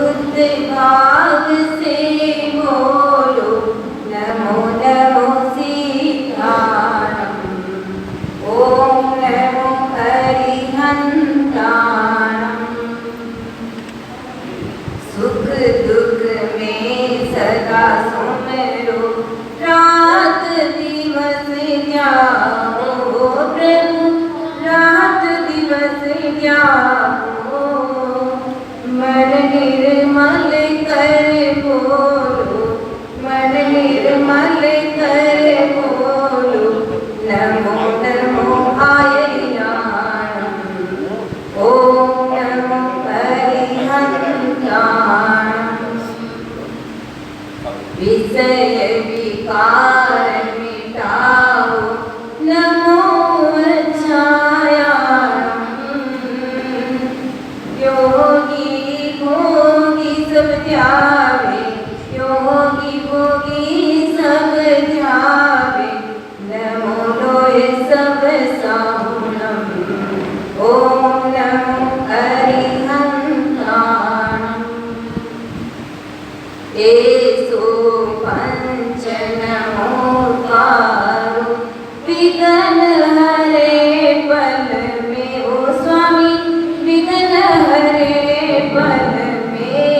शुद्ध भाव से बोलो नमो नमो सीताराम। ओम नमो हरिहंताणम्। सुख दुख में सदा सुमिरो रात दिवस जाओ प्रभु रात दिवस जाओ। मन निर्मल कर बोलो मन निर्मल कर बोलो नमो नमो आयर्याणम्। ओम नमो हरिहंताणम्। विषय विकार मिटाओ नमो अच्छायाणम्। योगी भोगी सब ध्यावे योगी भोगी सब ध्यावे नमो लोय सब साहुणम्। ओम नमो हरिहंताणम्। एसो पंच नमोकारो विघ्न हरे पल में। ओ स्वामी विघ्न हरे पल में।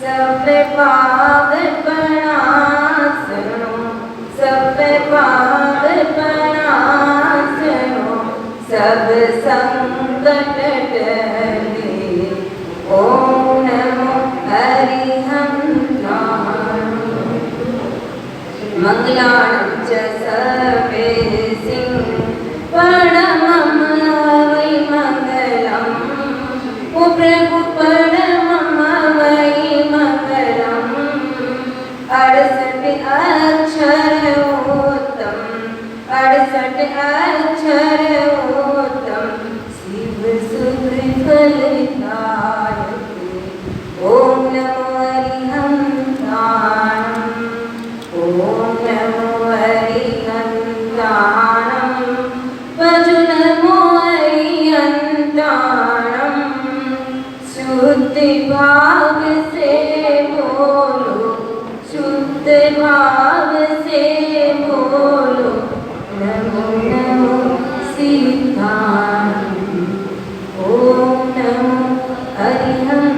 सब पाप प्रणासनो सब पाप प्रणासनो सब संकट टले। ओम नमो हरिहंताणम्। मंगलाणं च सर्वेसिं परमं वै मंगलम्। ओ प्रभु परमं वै मंगलम्। 68 अक्षर उत्तम 68 अक्षर उत्तम शिव सुख फलदायक। ओम नमो हरिहंताणम्। ओम नमो हरिहंताणम्। भजो नमो हरिहंताणम्। शुद्ध भाव से बोलो शुद्ध भाव से बोलो नमो नमो सीताराम। ओम नमो हरिहंताणम्।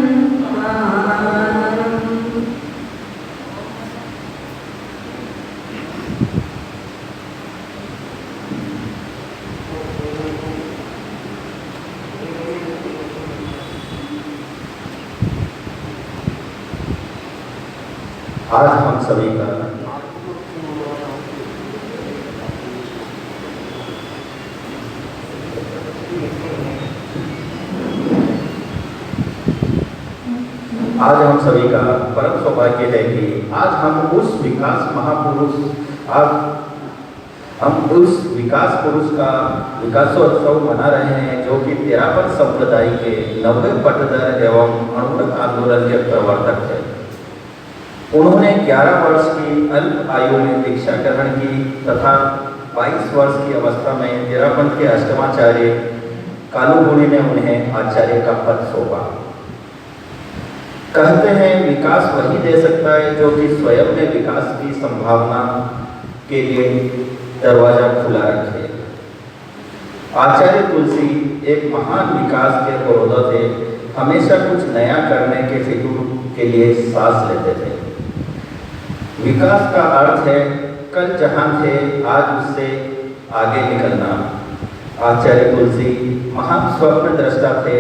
आज हम सभी का परम सौभाग्य है कि आज हम उस विकास पुरुष का विकासोत्सव मना रहे हैं जो कि तेरापन संप्रदाय के 90 पटदर एवं अणुव्रत आंदोलन के प्रवर्तक थे। उन्होंने 11 वर्ष की अल्प आयु में दीक्षा ग्रहण की तथा 22 वर्ष की अवस्था में तेरापंथ के अष्टमाचार्य कालूगुणी ने उन्हें आचार्य का पद सौंपा। कहते हैं विकास वही दे सकता है जो कि स्वयं में विकास की संभावना के लिए दरवाजा खुला रखे। आचार्य तुलसी एक महान विकास के पुरोधा थे। हमेशा कुछ नया करने के फितूर के लिए सांस लेते थे। विकास का अर्थ है कल जहां थे आज उससे आगे निकलना। आचार्य तुलसी महान स्वप्न दृष्टा थे।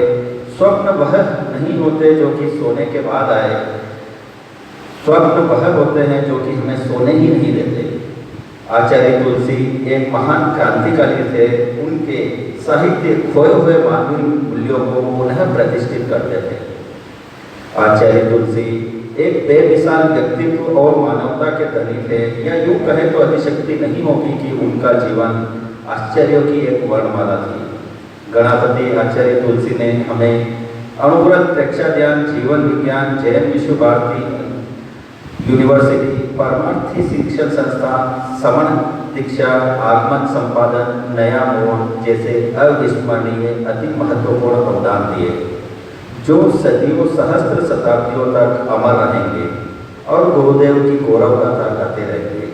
स्वप्न वह नहीं होते जो कि सोने के बाद आए। स्वप्न वह होते हैं जो कि हमें सोने ही नहीं देते। आचार्य तुलसी एक महान क्रांतिकारी थे। उनके साहित्य खोए हुए मानवीय मूल्यों को पुनः प्रतिष्ठित करते थे। आचार्य तुलसी एक बेमिसाल व्यक्तित्व और मानवता के धनी थे। या यूं कहें तो अतिशक्ति नहीं होगी कि उनका जीवन आश्चर्यों की एक वर्णमाला थी। गणापति आचार्य तुलसी ने हमें अणुव्रत प्रेक्षा ध्यान जीवन विज्ञान जैन विश्व भारती यूनिवर्सिटी परमार्थी शिक्षण संस्थान समण दीक्षा आगमन संपादन नया मोड़ जैसे अविस्मरणीय अति महत्वपूर्ण अवदान दिए जो सदियों सहस्त्र शताब्दियों तक अमर रहेंगे और गुरुदेव की गौरव गाथा गाते रहेंगे।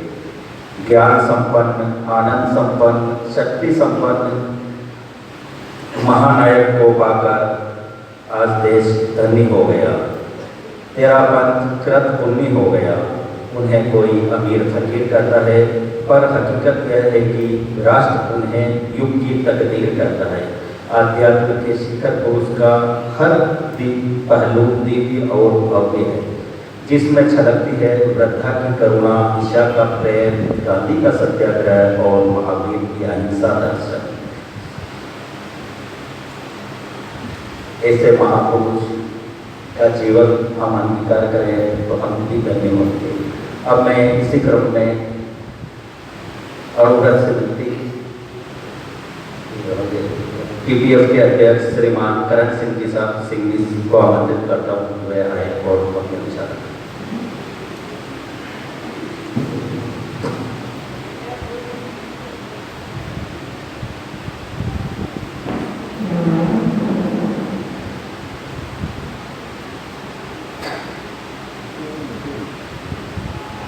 ज्ञान संपन्न, आनंद संपन्न, शक्ति संपन्न महानायक को पाकर आज देश धनी हो गया। तेरा पंथ कृत पुण्य हो गया। उन्हें कोई अमीर फकीर कहता है, पर हकीकत यह है कि राष्ट्र उन्हें युग की तकदीर करता है। आध्यात्म के शिखर पुरुष का हर पहलू दिव्य और भव्य है, जिसमें छलकती है वृद्धा की करुणा, ईशा का प्रेम, गांधी का सत्याग्रह और महावीर की अहिंसा दर्शन। ऐसे महापुरुष का जीवन हम अंगीकार करें तो हम भी धन्य होंगे। अब मैं इसी क्रम में अरुणा से विनती पीपीएफ के अध्यक्ष श्रीमान करण सिंह जी साहब सिंह जी को आमंत्रित करता हूँ, वे आए और अपने विचार।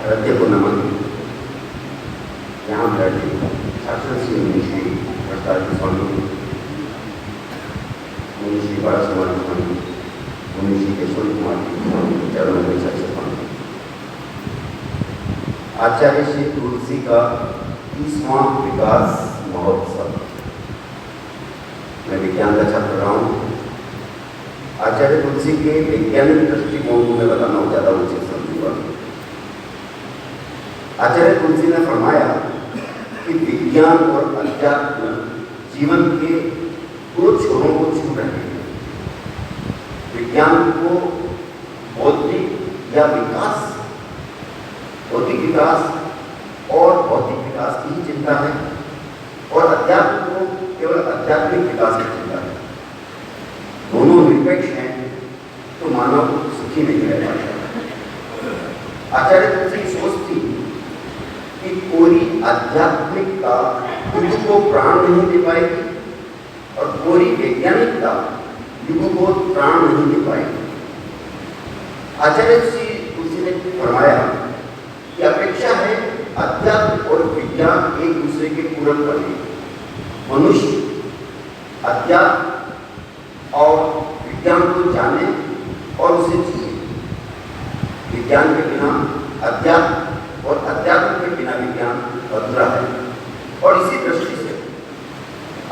आराध्य को नमन। यहाँ बैठे शासन श्री मुनिश्री भट्टाचार्य स्वामी, मुनिश्री बाला समाज स्वामी, मुनिश्री केशव कुमार जी चरणों में स्वामी। आचार्य श्री तुलसी का 30वां विकास महोत्सव। मैं विज्ञान का छात्र रहा हूँ। आचार्य तुलसी के वैज्ञानिक दृष्टिकोण को मैं बताना चाहता हूँ उचित समझूंगा। आचार्य तुलसी ने फरमाया कि विज्ञान और अध्यात्म जीवन के दो छोरों को छू रहे हैं। विज्ञान को बौद्धिक या विकास, बौद्धिक विकास और भौतिक विकास की ही चिंता है, और अध्यात्म को केवल आध्यात्मिक विकास की चिंता है। दोनों निरपेक्ष हैं तो मानव सुखी नहीं रह पाता। आचार्य तुलसी की सोच थी कि कोई आध्यात्मिकता युग को प्राण नहीं दे पाएगी और कोई वैज्ञानिकता युग को प्राण नहीं दे पाएगी। आचार्य तुलसी ने फरमाया कि अपेक्षा है अध्यात्म और विज्ञान एक दूसरे के पूरक बने। मनुष्य अध्यात्म और विज्ञान को जाने और उसे जिए। विज्ञान के बिना अध्यात्म और अध्यात्म के बिना विज्ञान अधूरा है। और इसी दृष्टि से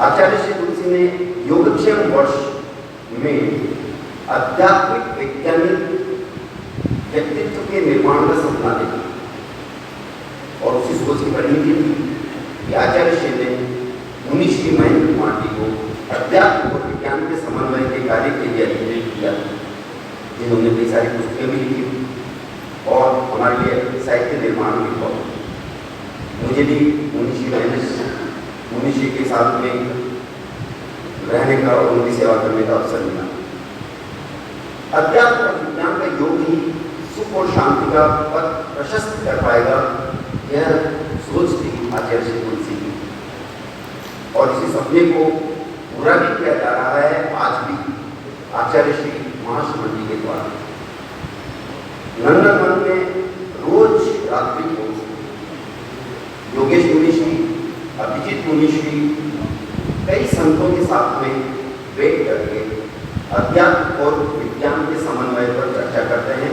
आचार्य श्री तुलसी ने योगक्षेम वर्ष में आध्यात्मिक वैज्ञानिक व्यक्तित्व के निर्माण का सपना देखा, और उसी सोच की परिणति थी कि आचार्य श्री ने मुनि श्री महेंद्र कुमार जी को अध्यात्म और विज्ञान के समन्वय के कार्य के लिए अधिकृत किया, जिन्होंने कई सारी पुस्तकें भी लिखी और हमारे लिए साहित्य निर्माण भी हुआ। मुझे भी मुनिश्री के साथ में रहने का और उनकी सेवा करने का अवसर मिला। अध्यात्म और विज्ञान का योग ही सुख और शांति का पथ प्रशस्त कर पाएगा, यह सोच थी आचार्य श्री तुलसी की, और इसी सपने को पूरा भी किया जा रहा है आज भी आचार्य श्री महाश्रमण जी के द्वारा। नंदनवन में रोज रात्रि को योगेश मुनिश्री, अभिजीत मुनिश्री कई संतों के साथ में बैठ करके अध्यात्म और विज्ञान के समन्वय पर चर्चा करते हैं।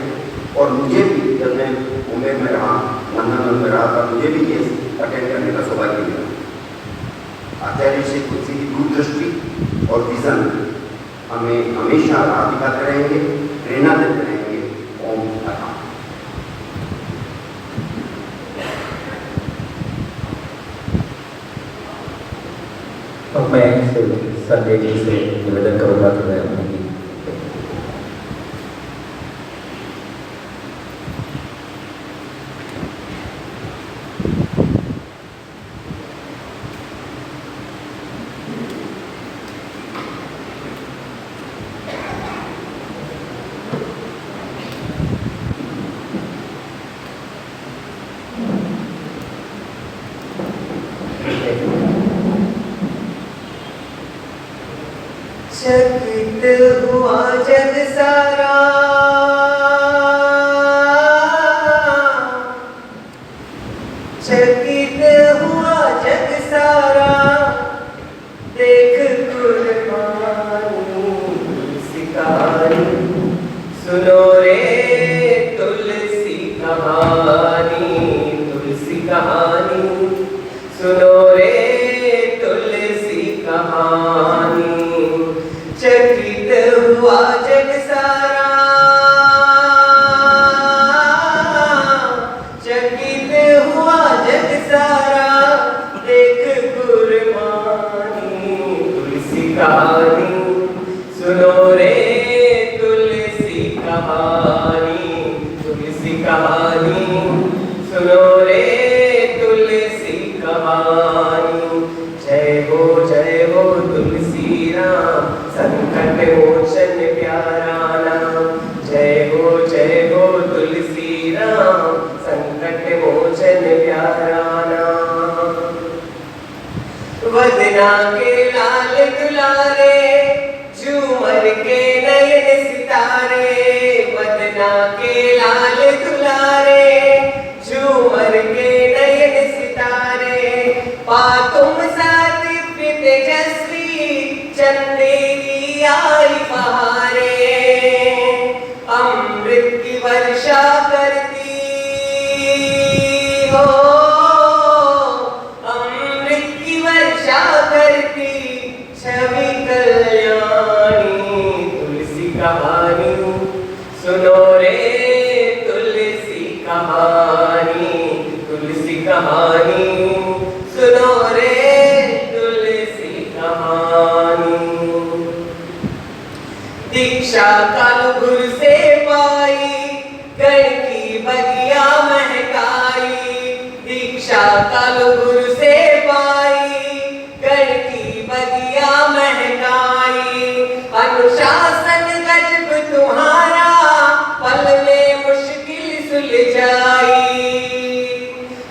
और मुझे भी जब मैं मुंबई में रहा, नंदनवन में रहा था, मुझे भी ये अटेंड करने का सौभाग्य मिला। आचार्य श्री तुलसी की दूरदृष्टि और विजन हमें हमेशा राह दिखाते रहेंगे, प्रेरणा देते रहेंगे। ओम नमः। अब मैं संजय जी से निवेदन करूँगा कि मैं अपनी चकित कहानी, सुनो रे तुलसी कहानी, तुलसी कहानी, सुनो रे तुलसी कहानी। चकित हुआ जग सारा, चकित हुआ जग सारा, देख गुरबानी। तुलसी कहानी, सुनो रे तुलसी कहानी, तुलसी कहानी, सुनो रे तुलसी कहानी। जय हो तुलसी राम, संकट मोचन प्यारा नाम। जय हो तुलसी राम, संकट मोचन प्यारा नाम। वदना के लाल दुलारे, झूमर के नयन सितारे। वदना के लाल दुलारे, झूमर के नयन सितारे। पा तुम सा दिव्य तेजस्वी, चंदे की आई बहारे। अमृत की वर्षा करती हो, अमृत की वर्षा करती, छवि कल्याणी। तुलसी कहानी, सुनो रे तुलसी कहानी, तुलसी कहानी, सुनो रे तुलसी कहानी। दीक्षा कालुगुर से पाई, गण की बगिया महकाई। दीक्षा कालुगुर से पाई, गण की बगिया महकाई। अनुशासन गजब तुम्हारा, पल में मुश्किल सुलझाई।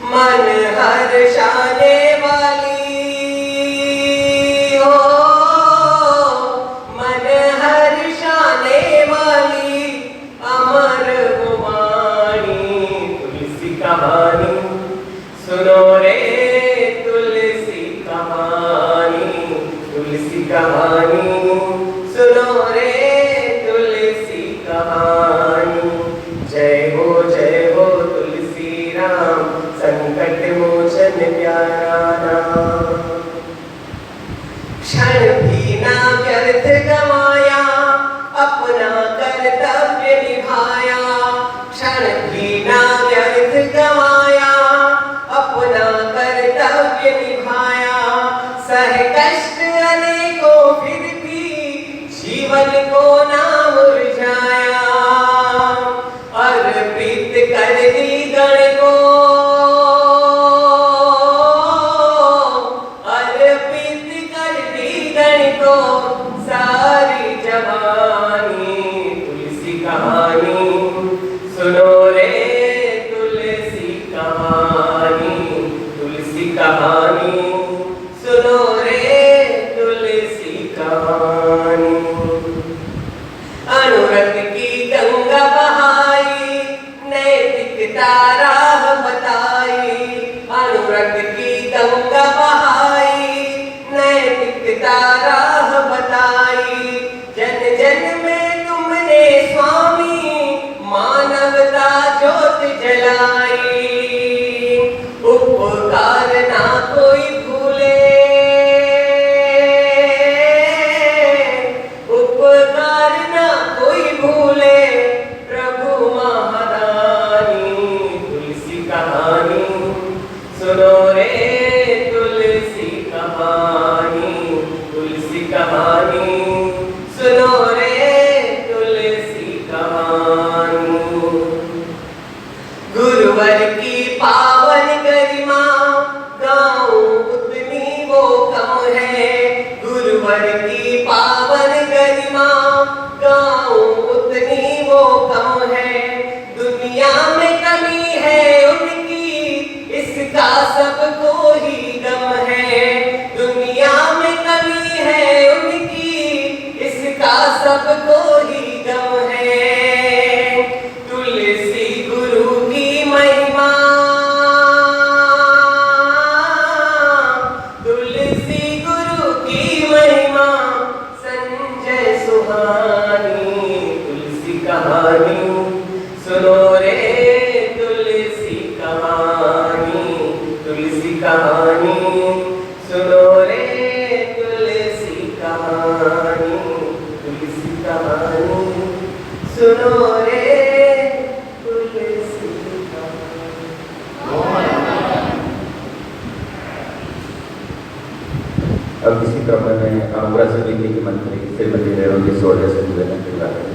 मन हर्षाने वाली हो, मन हर्षाने वाली, अमर वाणी। तुलसी कहानी, सुनो रे तुलसी कहानी, तुलसी कहानी, सुनो रे तुलसी कहानी। जय हो तुलसी राम, संकट मोचन प्यारा नाम। क्षण भी ना व्यर्थ गवाया, अपना कर्तव्य निभाया। क्षण भी ना व्यर्थ गवाया, अपना कर्तव्य निभाया। सह कष्ट अनेकों फिर भी, जीवन को ना मुरझाया। अर्पित कर दी गण को, अर्पित कर दी गण को, सारी जवानी। तुलसी कहानी, सुनो रे तुलसी कहानी, तुलसी कहानी, सुनो रे तुलसी कहानी। अनुरक्त की गंगा बहाई, नैतिकता राह बताई। अनुरक्त की गंगा बहाई, नैतिकता राह बताई। जन जन में तुमने स्वामी, मानवता ज्योत जलाई। उपकार ना कोई भूले, उपकार ना कोई भूले, प्रभु महादानी। तुलसी कहानी, सुनो रे तुलसी कहानी, तुलसी कहानी, सुनो रे तुलसी कहानी। गुरुवर कहानी सुनो रे तुलसी कहानी, तुलसी कहानी सुनो रे तुलसी कहानी, तुलसी कहानी सुनो रे तुलसी कहानी। अब इसी क्रम में अनुग्रह समिति की मंत्री श्रीमती रेणु जी सोढ़े से निवेदन किया है।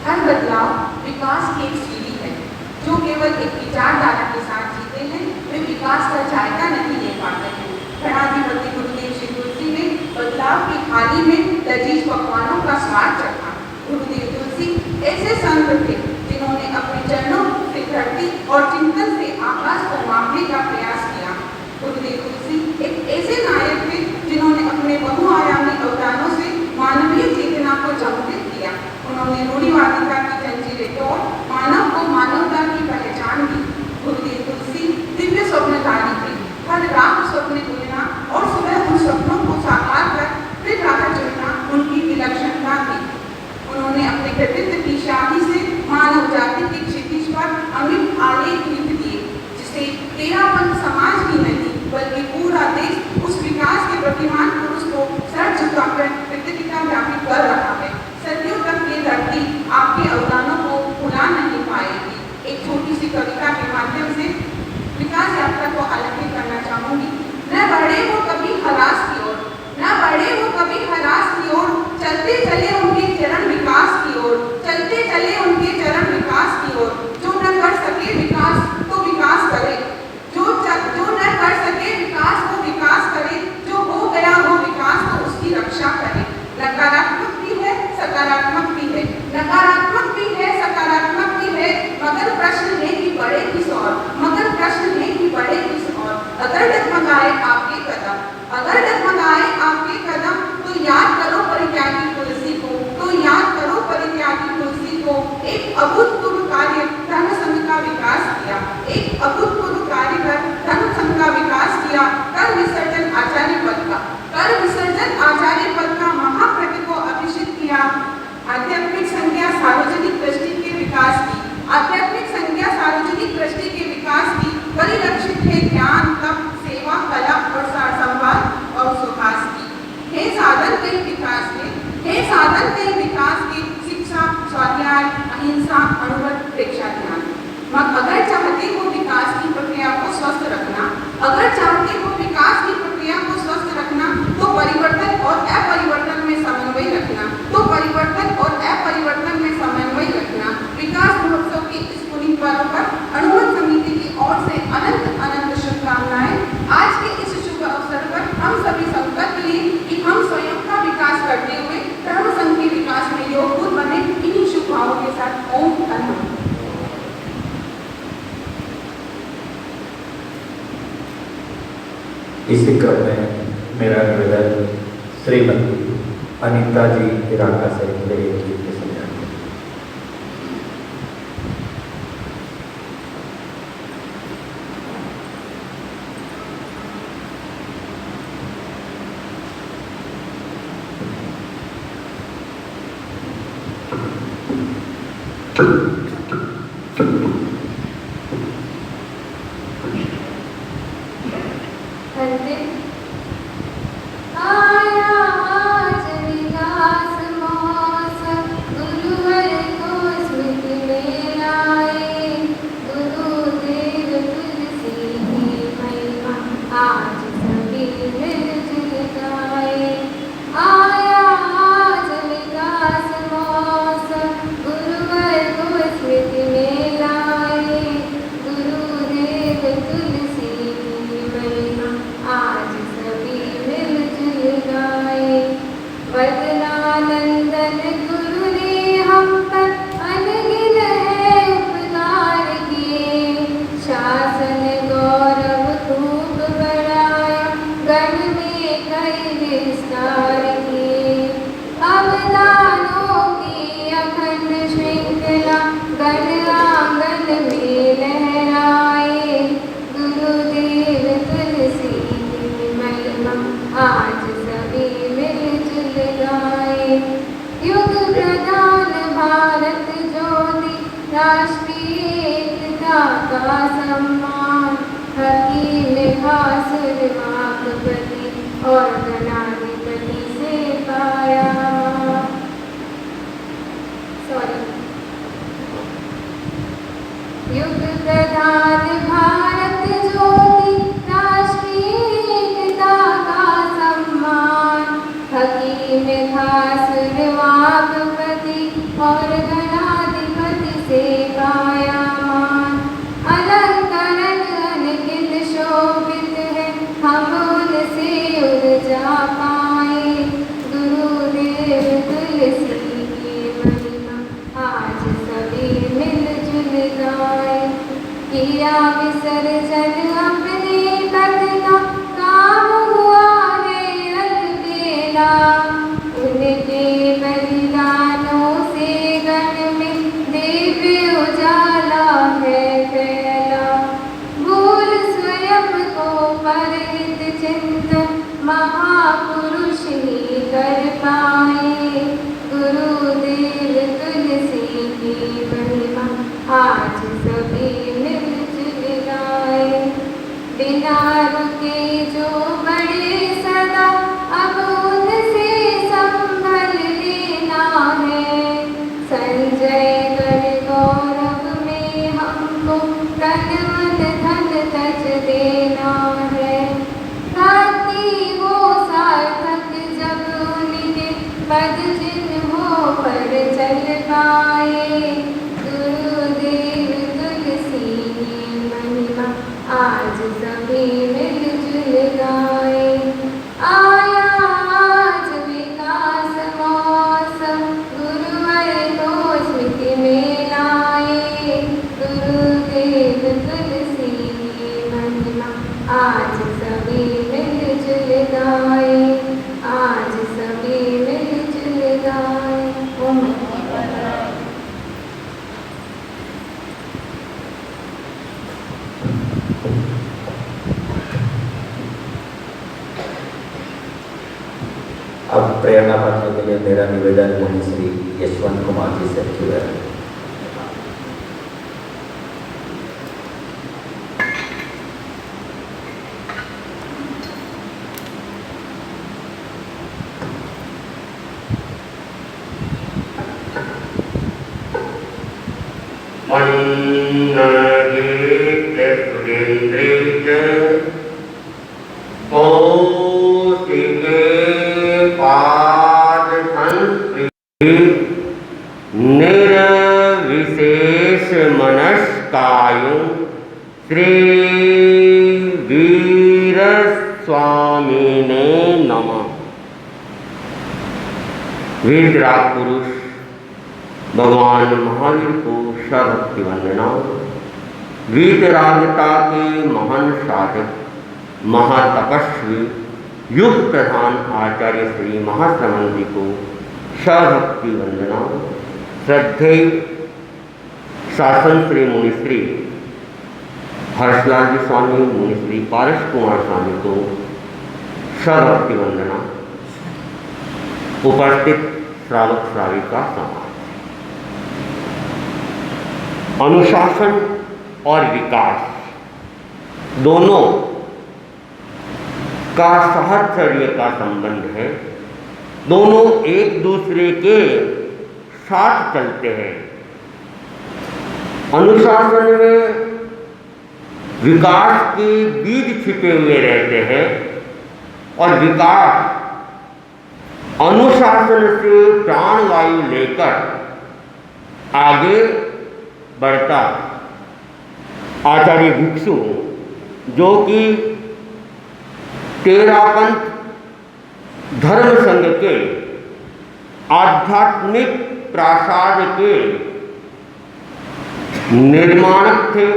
हर बदलाव विकास की एक सीढ़ी है। जो केवल एक विचारधारा के साथ जीते हैं वे विकास का जायका नहीं ले पाते हैं। गणाधिपति गुरुदेव श्री तुलसी ने बदलाव की थाली में लजीज पकवानों का स्वाद चखा। गुरुदेव तुलसी ऐसे संत थे जिन्होंने अपने चरणों से धरती और चिंतन से आकाश को मापने का प्रयास किया। गुरुदेव तुलसी एक ऐसे नायक थे जिन्होंने अपने बहुआयामी अवदानों से मानवीय चेतना को जागृत किया। उन्होंने रूढ़िवादिता की जंजीरें तोड़ मानव को मानवता की पहचान दी। गुरुदेव तुलसी दिव्य स्वप्नधारी थे। हर रात स्वप्न बुनना और सुबह उन स्वप्नों को साकार कर फिर राह चुनना उनकी विलक्षणता थी। उन्होंने अपने कृतित्व की शाही से मानव जाति की क्षितिज पर अमिट आलेख लिख दिए, जिसे तेरापन समाज ही नहीं बल्कि पूरा देश उस विकास के प्रतिमान पुरुष को सर झुकाकर कृतज्ञता ज्ञापित कर रहा है। सदियों तक ये धरती आपके अवदानों को भुला नहीं पाएगी। एक छोटी सी कविता के माध्यम से विकास यात्रा को आलेखित करना चाहूंगी। न बढ़े वो कभी हरास की ओर, न बढ़े वो कभी हरास की ओर, चलते चले उनके चरण विकास की ओर, चलते चले उनके चरण विकास की ओर। जो न कर सके विकास तो विकास करे, जो न कर सके विकास को विकास करे, जो हो गया हो विकास तो उसकी रक्षा करे। नकारात्मक भी है सकारात्मक भी है, नकारात्मक भी है सकारात्मक भी है, मगर प्रश्न है कि बढ़े किस ओर, मगर प्रश्न है कि बढ़े किस ओर। अगर डगमगाए आपके कदम, अगर डगमगाए आपके कदम, तो याद करो परित्यागी तुलसी को, तो याद करो परित्यागी तुलसी को। एक अभूतपूर्व कार्य धर्म संघ का विकास किया, एक अभूतपूर्व कार्य कर धर्म संघ का विकास किया। कर विसर्जन आचार्य पद का, कर विसर्जन आचार्य पद का महाप्रति को अभिषिक्त किया। आध्यात्मिक संज्ञा सार्वजनिक दृष्टि के विकास की, आध्यात्मिक संज्ञा सार्वजनिक दृष्टि के विकास की। परिलक्षित है ज्ञान तप सेवा कला और संवाद और सुभाष की। हे साधन कई विकास के, हे साधन कई विकास के, शिक्षा स्वाध्याय अहिंसा अणुव्रत प्रेक्षा ध्यान। अगर चाहते हो विकास की प्रक्रिया को स्वस्थ रखना, अगर चाहते हो विकास की प्रक्रिया को स्वस्थ रखना, तो परिवर्तन और अपरिवर्तन में समन्वय रखना, तो परिवर्तन और अपरिवर्तन में समन्वय रखना। विकास महोत्सव के इस पुनीत पर्व पर अनुमत समिति की ओर से अनंत अनंत शुभकामनाएं। आज के इस शुभ अवसर पर हम सभी संकल्प लें कि हम स्वयं का विकास करते हुए धर्म संघ के विकास में योगदान बने। इन्हीं शुभ भावों के साथ ओम अनंत। इसी क्रम में मेरा निवेदन श्रीमती अनीता जी इराका से मेरे गीत के समझाएंगे। आया आज विकास महोत्सव राष्ट्रीय एकता का सम्मान, हकीम खासुर मापपति और गणाधिपति से पाया। युग प्रधान भारत ज्योति, राष्ट्रीय एकता का सम्मान, हकीम खासुर वाकपति और गणाधिपति से पाया मान। अलंकरण अनगिनत शोभित है, हम उनसे ऊर्जा पाए। गुरुदेव तुलसी की महिमा आज सभी मिलजुल गाए। किया विसर्जन अपने तन का, काम हुआ है अलबेला। उनके बलिदानों से गण में दिव्य उजाला है फैला। भूल स्वयं को परहित चिंतन महापुरुष ही कर पाए। गुरुदेव तुलसी की महिमा आज सभी मिलजुल गाए। बिना रुके जो बड़े सदा, अब उनसे संभल लेना है। संजय गढ़ गौरव में हमको तन मन धन तज देना है। ताकि वो सार्थक जब उनके पद चिन्हों पर चल पाए। गुरुदेव तुलसी की महिमा आज सभी मिलजुल गाए। आया आज विकास मौसम, गुरुवर को स्मृति में लाए। गुरुदेव तुलसी की महिमा आज सभी मिलजुल गाए। आज सभी मिलजुल गाए। ओम अब प्रेरणा पाने के लिए मेरा निवेदन मुनि श्री यशवंत कुमार जी से किया है। निर्विशेष मनस्कायु श्री वीर स्वामिने नमः। वीतराग पुरुष भगवान महावीर को सभक्ति वंदना। वीतरागता के महान साधक महातपस्वी युग प्रधान आचार्य श्री महाश्रवण जी को सभक्ति वंदना। श्रद्धेय शासन श्री मुनिश्री हर्षलाल जी स्वामी, मुनिश्री पारस कुमार स्वामी को सभक्ति वंदना। उपस्थित श्रावक श्राविका समाज। अनुशासन और विकास दोनों का सहचर्य का संबंध है। दोनों एक दूसरे के साथ चलते हैं। अनुशासन में विकास के बीज छिपे हुए रहते हैं और विकास अनुशासन से प्राणवायु लेकर आगे बढ़ता। आचार्य भिक्षु जो कि तेरापंथ धर्म संघ के आध्यात्मिक प्रासाद के निर्माणक थे,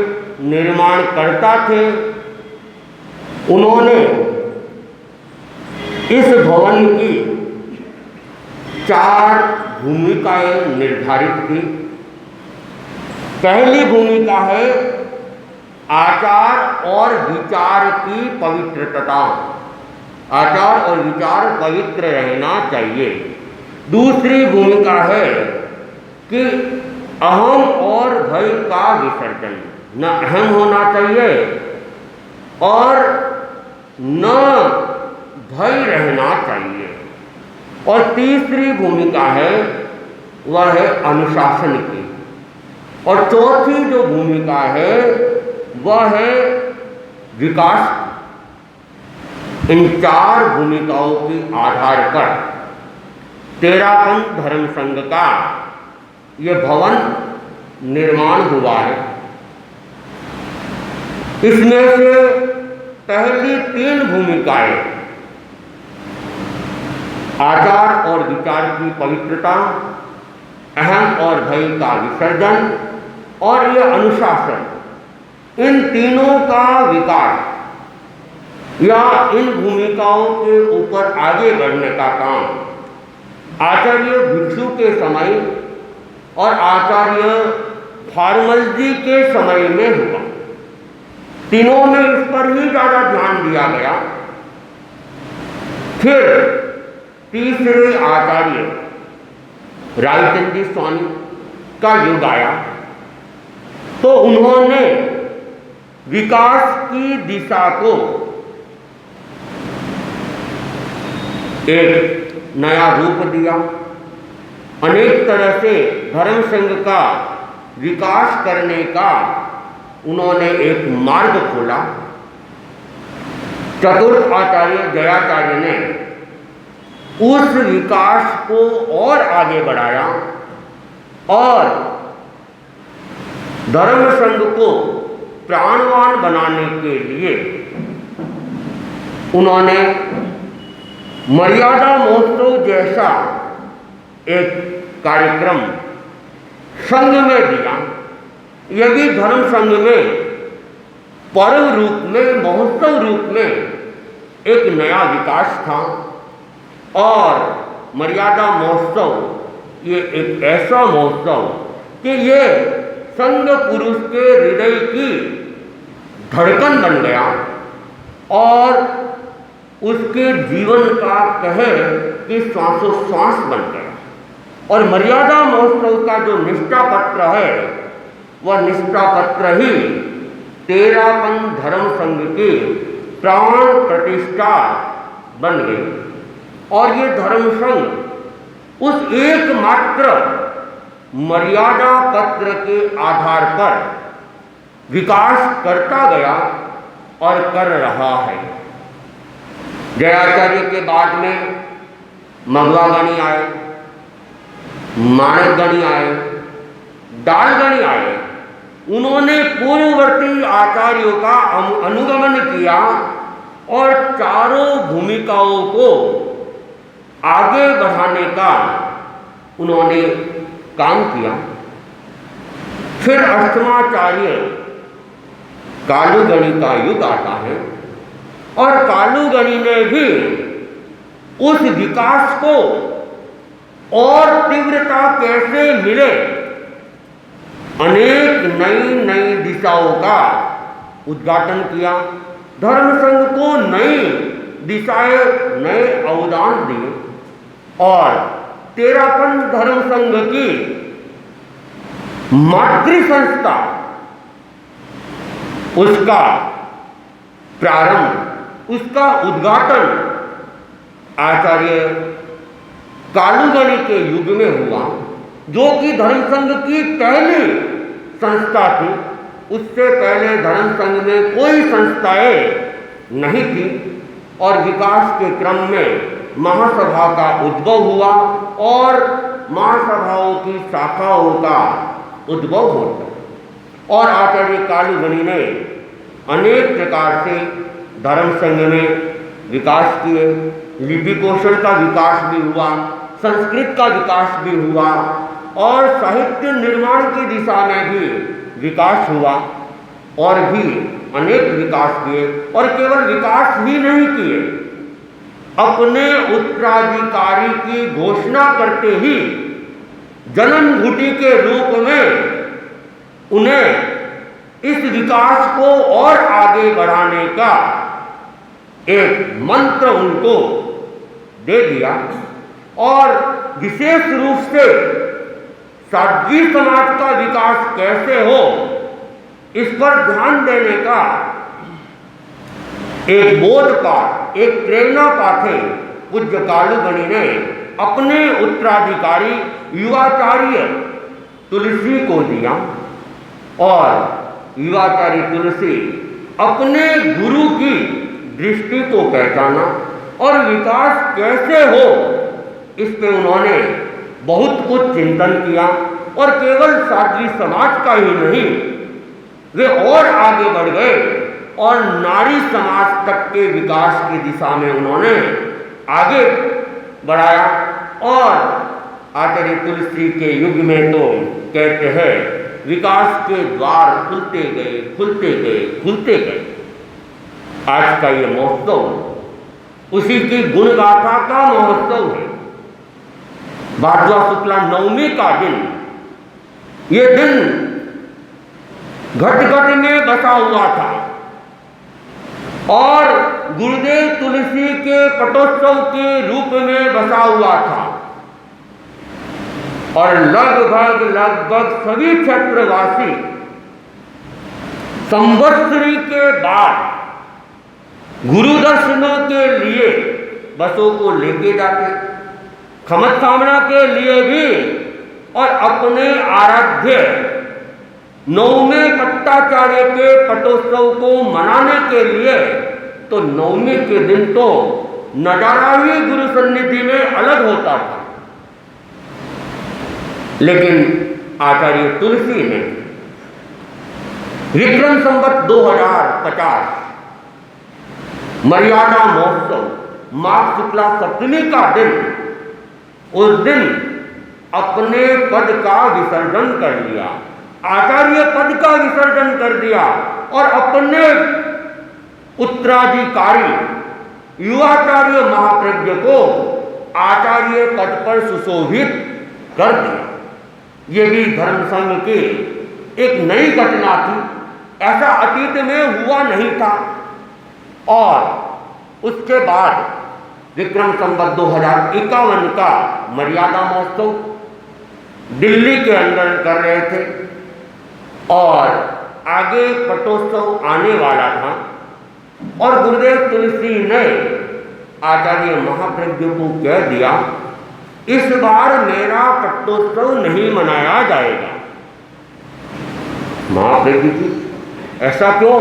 निर्माणकर्ता थे, उन्होंने इस भवन की 4 भूमिकाएं निर्धारित की। पहली भूमिका है आचार और विचार की पवित्रता। आचार और विचार पवित्र रहना चाहिए। दूसरी भूमिका है कि अहम और भय का विसर्जन, न अहम होना चाहिए और न भय रहना चाहिए। और तीसरी भूमिका है वह है अनुशासन की, और चौथी जो भूमिका है वह है विकास की। इन चार भूमिकाओं के आधार पर तेरापंथ धर्म संघ का ये भवन निर्माण हुआ है। इसमें से पहली तीन भूमिकाएं आचार और विचार की पवित्रता, अहम और भय का विसर्जन और यह अनुशासन, इन तीनों का विकास या इन भूमिकाओं के ऊपर आगे बढ़ने का काम आचार्य भिक्षु के समय और आचार्य फार्मल जी के समय में हुआ। तीनों में इस पर ही ज़्यादा ध्यान दिया गया। फिर तीसरे आचार्य रायचंद जी स्वामी का युग आया तो उन्होंने विकास की दिशा को एक नया रूप दिया। अनेक तरह से धर्म संघ का विकास करने का उन्होंने एक मार्ग खोला। चतुर्थ आचार्य जयाचार्य ने उस विकास को और आगे बढ़ाया और धर्म संघ को प्राणवान बनाने के लिए उन्होंने मर्यादा महोत्सव जैसा एक कार्यक्रम संघ में दिया। यह भी धर्म संघ में पर्व रूप में, महोत्सव रूप में एक नया विकास था। और मर्यादा महोत्सव ये एक ऐसा महोत्सव कि ये संघ पुरुष के हृदय की धड़कन बन गया और उसके जीवन का कहे कि श्वासोश्वास बन गया। और मर्यादा महोत्सव का जो निष्ठा पत्र है वह निष्ठा पत्र ही तेरापंथ धर्म संघ की प्राण प्रतिष्ठा बन गई। और ये धर्म संघ उस एकमात्र मर्यादा पत्र के आधार पर विकास करता गया और कर रहा है। जयाचार्य के बाद में मगवागणी आए, माणकगणी आए, दालगणी आए। उन्होंने पूर्ववर्ती आचार्यों का अनुगमन किया और चारों भूमिकाओं को आगे बढ़ाने का उन्होंने काम किया। फिर अष्टमाचार्य कालूगणी का युग आता है और कालूगणी ने भी उस विकास को और तीव्रता कैसे मिले, अनेक नई नई दिशाओं का उद्घाटन किया। धर्म संघ को नई दिशाएं, नए अवदान दिए और तेरापंथ धर्म संघ की मातृ संस्था, उसका प्रारंभ, उसका उद्घाटन आचार्य कालूगणी के युग में हुआ, जो कि धर्म संघ की पहली संस्था थी। उससे पहले धर्म संघ में कोई संस्थाएं नहीं थी और विकास के क्रम में महासभा का उद्भव हुआ और महासभाओं की शाखाओं का उद्भव होता। और आचार्य कालूगणी ने अनेक प्रकार से धर्म संघ में विकास किए। लिपि कौशल का विकास भी हुआ, संस्कृत का विकास भी हुआ और साहित्य निर्माण की दिशा में भी विकास हुआ और भी अनेक विकास किए। और केवल विकास ही नहीं किए, अपने उत्तराधिकारी की घोषणा करते ही जन्मघुटी के रूप में उन्हें इस विकास को और आगे बढ़ाने का एक मंत्र उनको दे दिया। और विशेष रूप से साध्वी समाज का विकास कैसे हो, इस पर ध्यान देने का एक बोध पाठ, एक प्रेरणा पाठे पूज्य कालूगणी ने अपने उत्तराधिकारी युवाचार्य तुलसी को दिया। और युवाचार्य तुलसी अपने गुरु की दृष्टि को पहचाना और विकास कैसे हो, इस पे उन्होंने बहुत कुछ चिंतन किया। और केवल साध्वी समाज का ही नहीं, वे और आगे बढ़ गए और नारी समाज तक के विकास की दिशा में उन्होंने आगे बढ़ाया। और आचार्य तुलसी के युग में तो कहते हैं विकास के द्वार खुलते गए, खुलते गए, खुलते गए। आज का ये महोत्सव उसी की गुणगाथा का महोत्सव है। भाद्रवा शुक्ला नवमी का दिन, ये दिन घट घट में बसा हुआ था और गुरुदेव तुलसी के पटोत्सव के रूप में बसा हुआ था। और लगभग सभी क्षेत्रवासी संवत्सरी के बाद गुरु दर्शनों के लिए बसों को लेके जाते, खमत कामना के लिए भी, और अपने आराध्य नवमे पट्टाचार्य के पटोत्सव को मनाने के लिए तो नवमी के दिन तो नजारा ही गुरु सन्निधि में अलग होता था। लेकिन आचार्य तुलसी ने विक्रम संवत 2050 मर्यादा महोत्सव माघ शुक्ला सप्तमी का दिन, उस दिन अपने पद का विसर्जन कर लिया, आचार्य पद का विसर्जन कर दिया और अपने उत्तराधिकारी युवाचार्य महाप्रज्ञ को आचार्य पद पर सुशोभित कर दिया। ये भी धर्म संघ की एक नई घटना थी, ऐसा अतीत में हुआ नहीं था। और उसके बाद विक्रम संवत 2051 का मर्यादा महोत्सव दिल्ली के अंदर कर रहे थे और आगे पटोत्सव आने वाला था। और गुरुदेव तुलसी ने आचार्य महाप्रज्ञ को कह दिया, इस बार मेरा पट्टोत्सव नहीं मनाया जाएगा। महाप्रज्ञ जी ऐसा क्यों?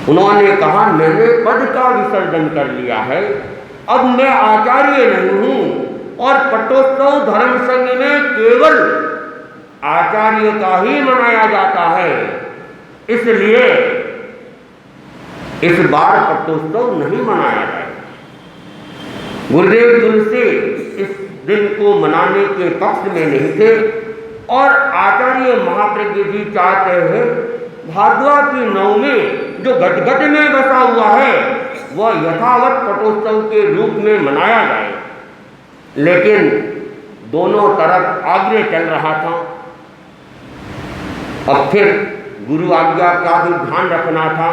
उन्होंने कहा, मैंने पद का विसर्जन कर लिया है, अब मैं आचार्य नहीं हूं और पट्टोत्सव धर्म संघ में केवल आचार्य का ही मनाया जाता है, इसलिए इस बार पट्टोत्सव नहीं मनाया जाएगा। गुरुदेव तुलसी इस दिन को मनाने के पक्ष में नहीं थे और आचार्य महाप्रज्ञ जी चाहते हैं भाद्रवा की नवमी जो घट में बसा हुआ है वह यथावत पटोत्सव के रूप में मनाया जाए। लेकिन दोनों तरफ आग्रह चल रहा था। अब फिर गुरु आज्ञा का भी ध्यान रखना था।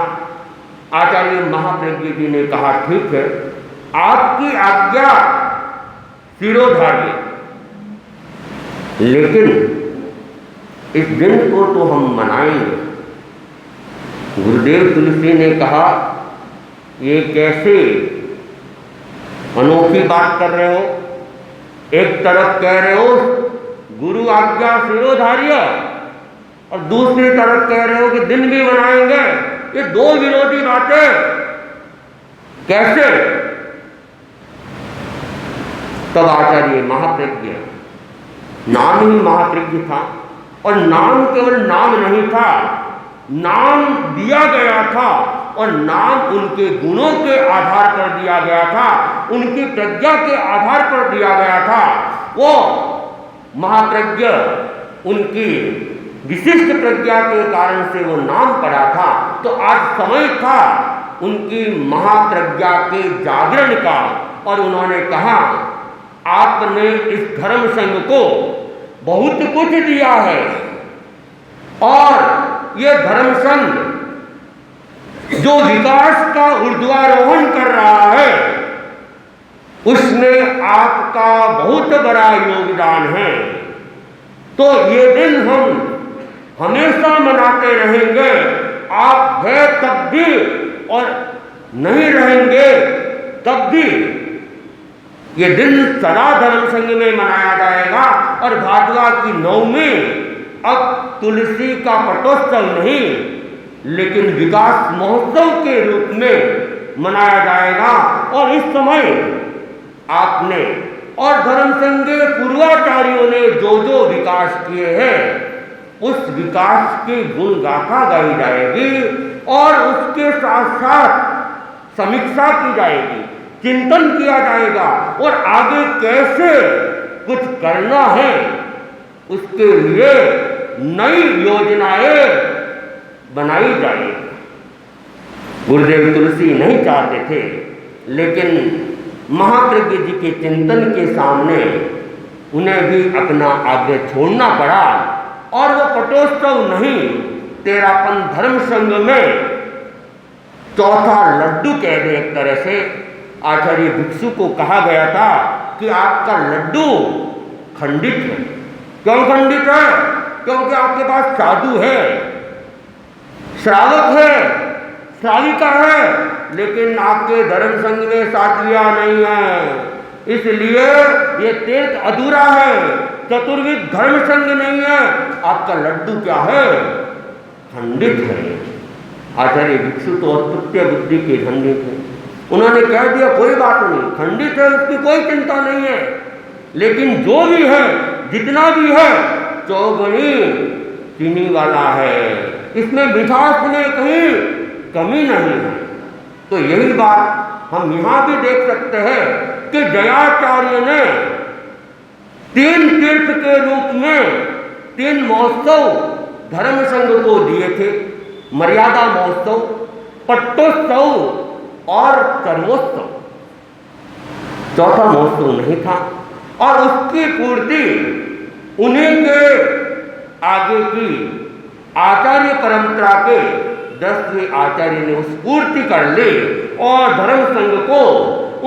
आचार्य महाप्रज्ञ जी ने कहा, ठीक है, आपकी आज्ञा शिरोधार्य, लेकिन इस दिन को तो हम मनाएंगे। गुरुदेव तुलसी ने कहा, ये कैसे अनोखी बात कर रहे हो? एक तरफ कह रहे हो गुरु आज्ञा शिरोधार्य और दूसरी तरफ कह रहे हो कि दिन भी मनाएंगे। ये दो विरोधी बातें कैसे? तब आचार्य महाप्रज्ञ, नाम ही महाप्रज्ञ था और नाम केवल नाम नहीं था, नाम दिया गया था और नाम उनके गुणों के आधार पर दिया गया था, उनकी प्रज्ञा के आधार पर दिया गया था। वो महाप्रज्ञ उनकी विशिष्ट प्रज्ञा के कारण से वो नाम पड़ा था। तो आज समय था उनकी महाप्रज्ञा के जागरण का और उन्होंने कहा, आपने इस धर्म संघ को बहुत कुछ दिया है और ये धर्म संघ जो विकास का ऊर्ध्वारोहण कर रहा है उसमें आपका बहुत बड़ा योगदान है। तो ये दिन हम हमेशा मनाते रहेंगे। आप है तब भी और नहीं रहेंगे तब भी ये दिन सदा धर्म संघ में मनाया जाएगा। और भादवा की नवमी अब तुलसी का पटोत्सव नहीं लेकिन विकास महोत्सव के रूप में मनाया जाएगा। और इस समय आपने और धर्म संघ के पूर्वाचार्यों ने जो विकास किए हैं उस विकास की गुण गाथा गाई जाएगी और उसके साथ साथ समीक्षा की जाएगी, चिंतन किया जाएगा और आगे कैसे कुछ करना है उसके लिए नई योजनाएं बनाई जाएगी। गुरुदेव तुलसी नहीं चाहते थे लेकिन महाप्रज्ञ जी के चिंतन के सामने उन्हें भी अपना आग्रह छोड़ना पड़ा और वो पटोत्सव नहीं तेरापन धर्म संघ में चौथा लड्डू कह दे। एक तरह से आचार्य भिक्षु को कहा गया था कि आपका लड्डू खंडित है। क्यों खंडित है? क्योंकि आपके पास साधु है, श्रावक है, श्राविका है, लेकिन आपके धर्म संघ में साध्वियां नहीं है, इसलिए ये तीर्थ अधूरा है। चतुर्विध धर्म संघ नहीं है, आपका लड्डू क्या है? खंडित है। आचार्य भिक्षु तो अस्तुत्य बुद्धि के धनी थे, उन्होंने कह दिया कोई बात नहीं, खंडित है उसकी कोई चिंता नहीं है, लेकिन जो भी है जितना भी है चौगुनी चीनी वाला है, इसमें मिठास में कहीं कमी नहीं है। तो यही बात हम यहाँ भी देख सकते हैं कि जयाचार्य ने 3 तीर्थ के रूप में 3 महोत्सव धर्म संघ को दिए थे, मर्यादा महोत्सव, पट्टोत्सव और कर्मोत्सव। चौथा महोत्सव नहीं था और उसकी पूर्ति उन्हीं के आगे की आचार्य परंपरा के 10वें आचार्य ने उस पूर्ति कर ली और धर्म संघ को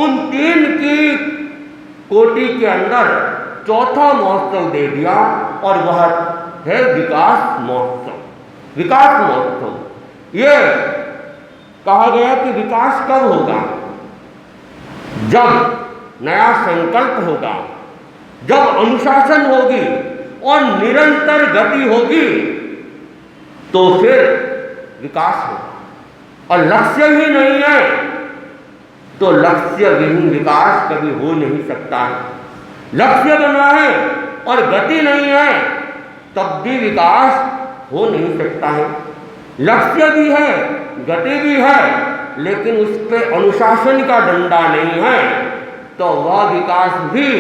उन 3 की कोटि के अंदर चौथा महोत्सव दे दिया और वह है विकास महोत्सव। विकास महोत्सव ये कहा गया कि विकास कब होगा? जब नया संकल्प होगा, जब अनुशासन होगी और निरंतर गति होगी तो फिर विकास होगा। और लक्ष्य ही नहीं है तो लक्ष्य विहीन विकास कभी हो नहीं सकता है। लक्ष्य बना है और गति नहीं है तब भी विकास हो नहीं सकता है। लक्ष्य भी है, गति भी है, लेकिन उस पर अनुशासन का डंडा नहीं है तो वह विकास भी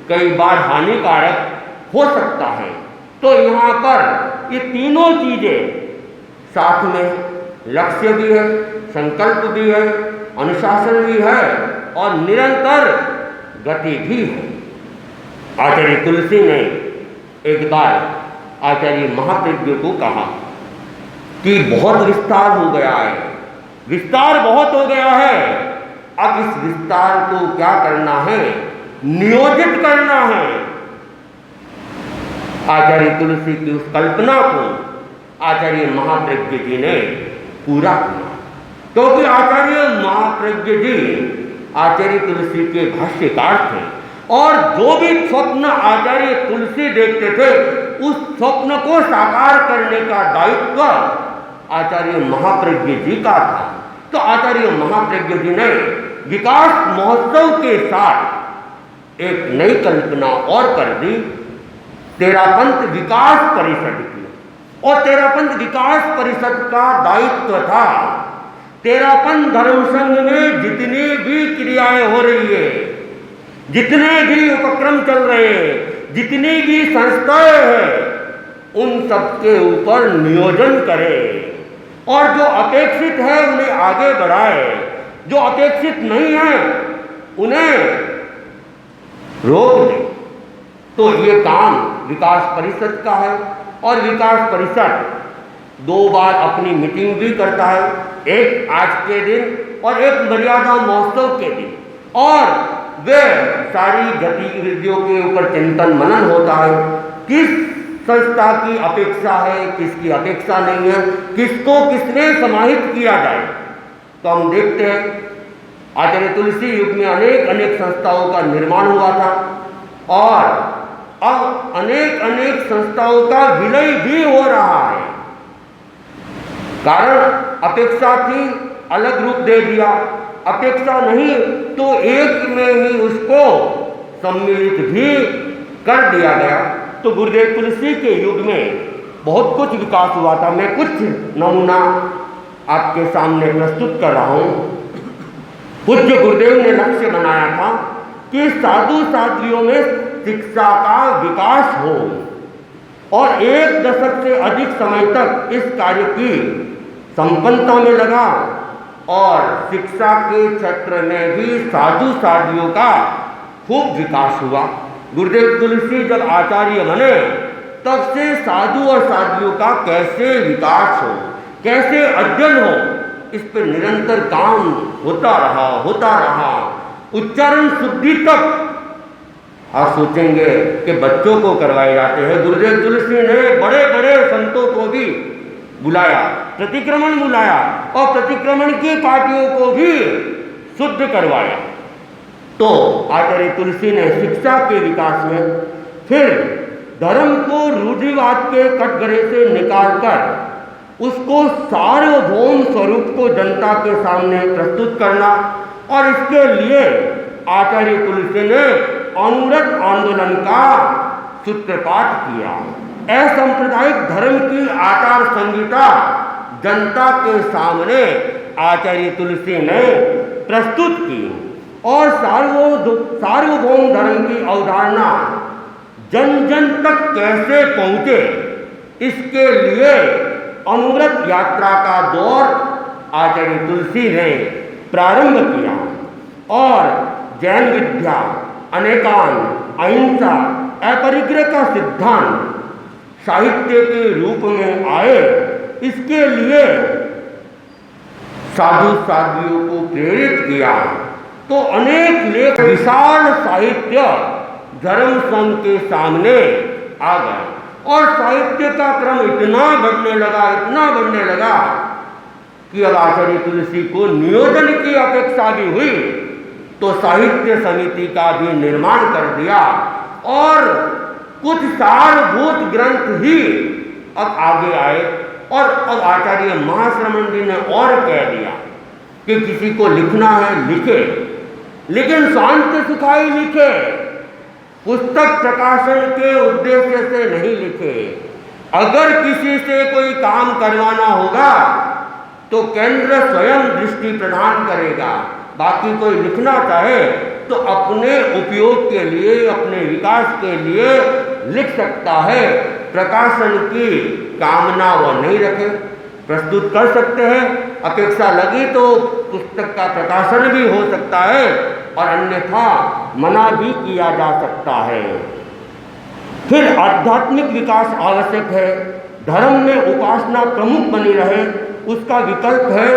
कई बार हानिकारक हो सकता है। तो यहाँ पर ये तीनों चीजें साथ में, लक्ष्य भी है, संकल्प भी है, अनुशासन भी है और निरंतर गति भी है। आचार्य तुलसी ने एक बार आचार्य महाप्रज्ञ को कहा कि बहुत विस्तार हो गया है, विस्तार बहुत हो गया है, अब इस विस्तार को क्या करना है? नियोजित करना है। आचार्य तुलसी की उस कल्पना को आचार्य महाप्रज्ञ जी ने पूरा किया, क्योंकि आचार्य महाप्रज्ञ जी आचार्य तुलसी के भाष्यकार थे और जो भी स्वप्न आचार्य तुलसी देखते थे उस स्वप्न को साकार करने का दायित्व आचार्य महाप्रज्ञ जी का था। तो आचार्य महाप्रज्ञ जी ने विकास महोत्सव के साथ एक नई कल्पना और कर दी, तेरापंथ विकास परिषद की। और तेरापंथ विकास परिषद का दायित्व था तेरापंथ धर्म संघ में जितनी भी क्रियाएं हो रही है, जितने भी उपक्रम चल रहे हैं, जितनी भी संस्थाएं हैं, उन सबके ऊपर नियोजन करे और जो अपेक्षित है उन्हें आगे बढ़ाए, जो अपेक्षित नहीं है उन्हें रोक दे। तो ये काम विकास परिषद का है और विकास परिषद 2 बार अपनी मीटिंग भी करता है, एक आज के दिन और एक मर्यादा महोत्सव के दिन, और वे सारी गतिविधियों के ऊपर चिंतन मनन होता है किस संस्था की अपेक्षा है, किसकी अपेक्षा नहीं है, किसको किसने समाहित किया जाए। तो हम देखते हैं आचार्य तुलसी युग में अनेक संस्थाओं का निर्माण हुआ था और अब अनेक संस्थाओं का विलय भी हो रहा है। कारण अपेक्षा थी, अलग रूप दे दिया, अपेक्षा नहीं तो एक में ही उसको सम्मिलित भी कर दिया गया। तो गुरुदेव तुलसी के युग में बहुत कुछ विकास हुआ था। मैं कुछ नमूना आपके सामने प्रस्तुत कर रहा हूँ। पूज्य गुरुदेव ने लक्ष्य बनाया था कि साधु साध्वियों में शिक्षा का विकास हो और 1 दशक से अधिक समय तक इस कार्य की संपन्नता में लगा और शिक्षा के क्षेत्र में भी साधु साध्वियों का खूब विकास हुआ। गुरुदेव तुलसी जब आचार्य बने तब से साधु और साध्वियों का कैसे विकास हो, कैसे अध्ययन हो, इस पर निरंतर काम होता रहा। उच्चारण शुद्धि तक आप सोचेंगे कि बच्चों को करवाए जाते हैं। गुरुदेव तुलसी ने बड़े बड़े संतों को भी बुलाया, प्रतिक्रमण बुलाया और प्रतिक्रमण की पार्टियों को भी शुद्ध करवाया। तो आचार्य तुलसी ने शिक्षा के विकास में फिर धर्म को रूढ़िवाद के कटघरे से निकालकर उसको सार्वभौम स्वरूप को जनता के सामने प्रस्तुत करना और इसके लिए आचार्य तुलसी ने अनुव्रत आंदोलन का सूत्रपात किया। असंप्रदायिक धर्म की आचार संहिता जनता के सामने आचार्य तुलसी ने प्रस्तुत की और सार्वभौम धर्म की अवधारणा जन जन तक कैसे पहुँचे, इसके लिए अनुव्रत यात्रा का दौर आचार्य तुलसी ने प्रारंभ किया और जैन विद्या, अनेकान, अहिंसा, अपरिग्रह का सिद्धांत साहित्य के रूप में आए। इसके लिए साधु साध्वियों को प्रेरित किया तो अनेक लेख विशाल साहित्य धर्म संघ के सामने आ गए और साहित्य का क्रम इतना बढ़ने लगा कि अब आचार्य तुलसी को नियोजन की अपेक्षा भी हुई तो साहित्य समिति का भी निर्माण कर दिया और कुछ सारभूत ग्रंथ ही अब आगे आए। और अब आचार्य महाश्रमण जी ने और कह दिया कि किसी को लिखना है लिखे, लेकिन शांत सुखाई लिखे, पुस्तक प्रकाशन के उद्देश्य से नहीं लिखे। अगर किसी से कोई काम करवाना होगा तो केंद्र स्वयं दृष्टि प्रदान करेगा, बाकी कोई लिखना चाहे तो अपने उपयोग के लिए, अपने विकास के लिए लिख सकता है। प्रकाशन की कामना वो नहीं रखे, प्रस्तुत कर सकते हैं, अपेक्षा लगी तो पुस्तक का प्रकाशन भी हो सकता है और अन्यथा मना भी किया जा सकता है। फिर आध्यात्मिक विकास आवश्यक है, धर्म में उपासना प्रमुख बनी रहे, उसका विकल्प है